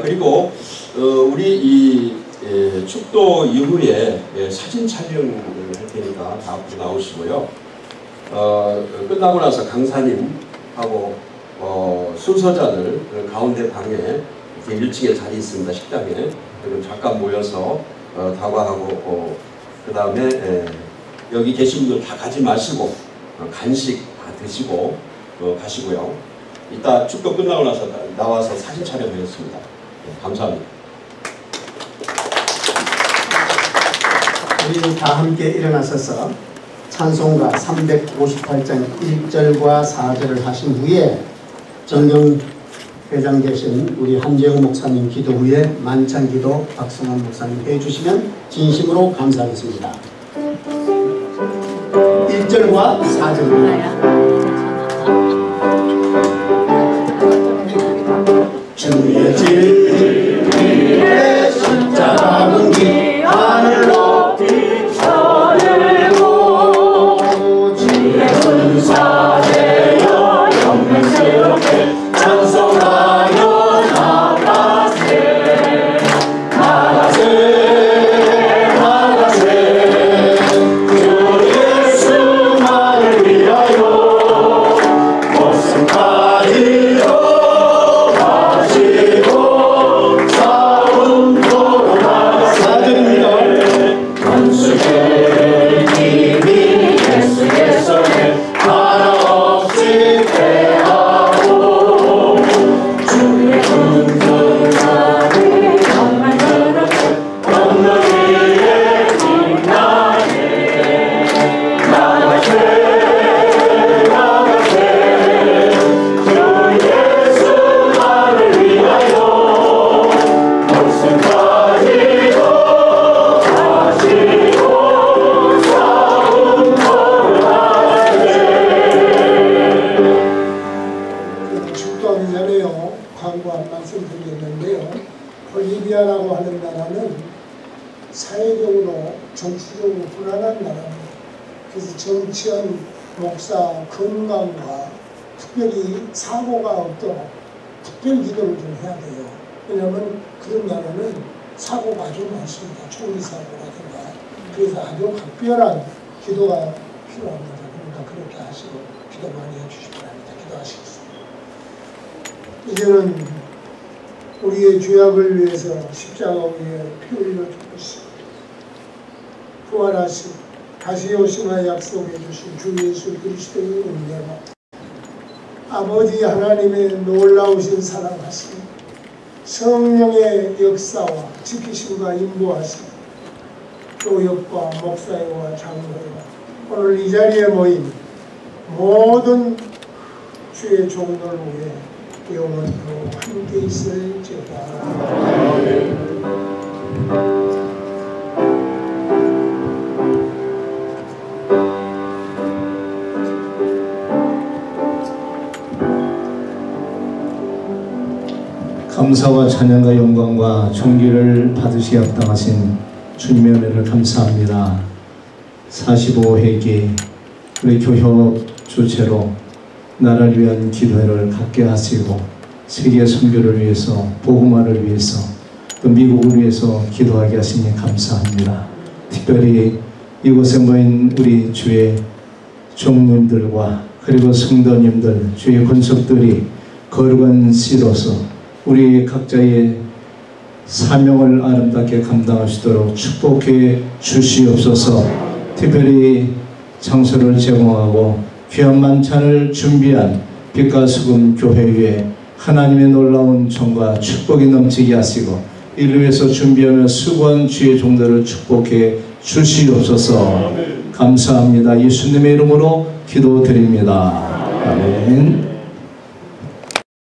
그리고 우리 이 축도 이후에 사진 촬영을 할 테니까 다 앞으로 나오시고요. 끝나고 나서 강사님하고 순서자들 가운데 방에 이렇게 1층에 자리 있습니다. 식당에. 그럼 잠깐 모여서 다과하고 그 다음에 여기 계신 분들 다 가지 마시고 간식 다 드시고 가시고요. 이따 축도 끝나고 나서 나와서 사진 촬영하겠습니다. 감사합니다. 우리 다 함께 일어나셔서 찬송가 358장 1절과 4절을 하신 후에 정경 회장 되신 우리 한재영 목사님 기도 후에 만찬 기도 박성환 목사님 해주시면 진심으로 감사하겠습니다. 1절과 4절입니다. 주의 질 위에 십자가 기 하늘로 비춰들고 주의 군사되어 영맹스럽게 찬송하여 나가세 나가세 나가세 주 예수만을 위하여 목숨까지도 가지고 싸움도로 나가사드립니다. 원수의 힘이 예수의 손에 하나 없이 정치현 목사 건강과 특별히 사고가 없도록 특별 기도를 좀 해야 돼요. 왜냐하면 그런 날에는 사고가 아주 많습니다. 총기 사고라든가. 그래서 아주 각별한 기도가 필요합니다. 그러니까 그렇게 하시고 기도 많이 해주시기 바랍니다. 기도하시겠습니다. 이제는 우리의 죄악을 위해서 십자가 위에 피 흘려 죽으시고 부활하시고 다시 오심을 약속해 주신 주 예수 그리스도의 은혜와 아버지 하나님의 놀라우신 사랑하심, 성령의 역사와 지키심과 인도하심, 교역과 목사회와 장로회와 오늘 이 자리에 모인 모든 주의 종들 위에 영원토록 함께 있을지어다. 감사와 찬양과 영광과 존귀를 받으시기 합당하신 주님의 은혜를 감사합니다. 45회기 우리 교협 주체로 나라를 위한 기도회를 갖게 하시고 세계 선교를 위해서 복음화를 위해서 또 미국을 위해서 기도하게 하시니 감사합니다. 특별히 이곳에 모인 우리 주의 종님들과 그리고 성도님들 주의 권속들이 거룩한 씨로서 우리 각자의 사명을 아름답게 감당하시도록 축복해 주시옵소서. 특별히 장소를 제공하고 귀한 만찬을 준비한 빛과 수금 교회 위에 하나님의 놀라운 정과 축복이 넘치게 하시고 이를 위해서 준비하며 수고한 주의 종들을 축복해 주시옵소서. 감사합니다. 예수님의 이름으로 기도드립니다. 아멘.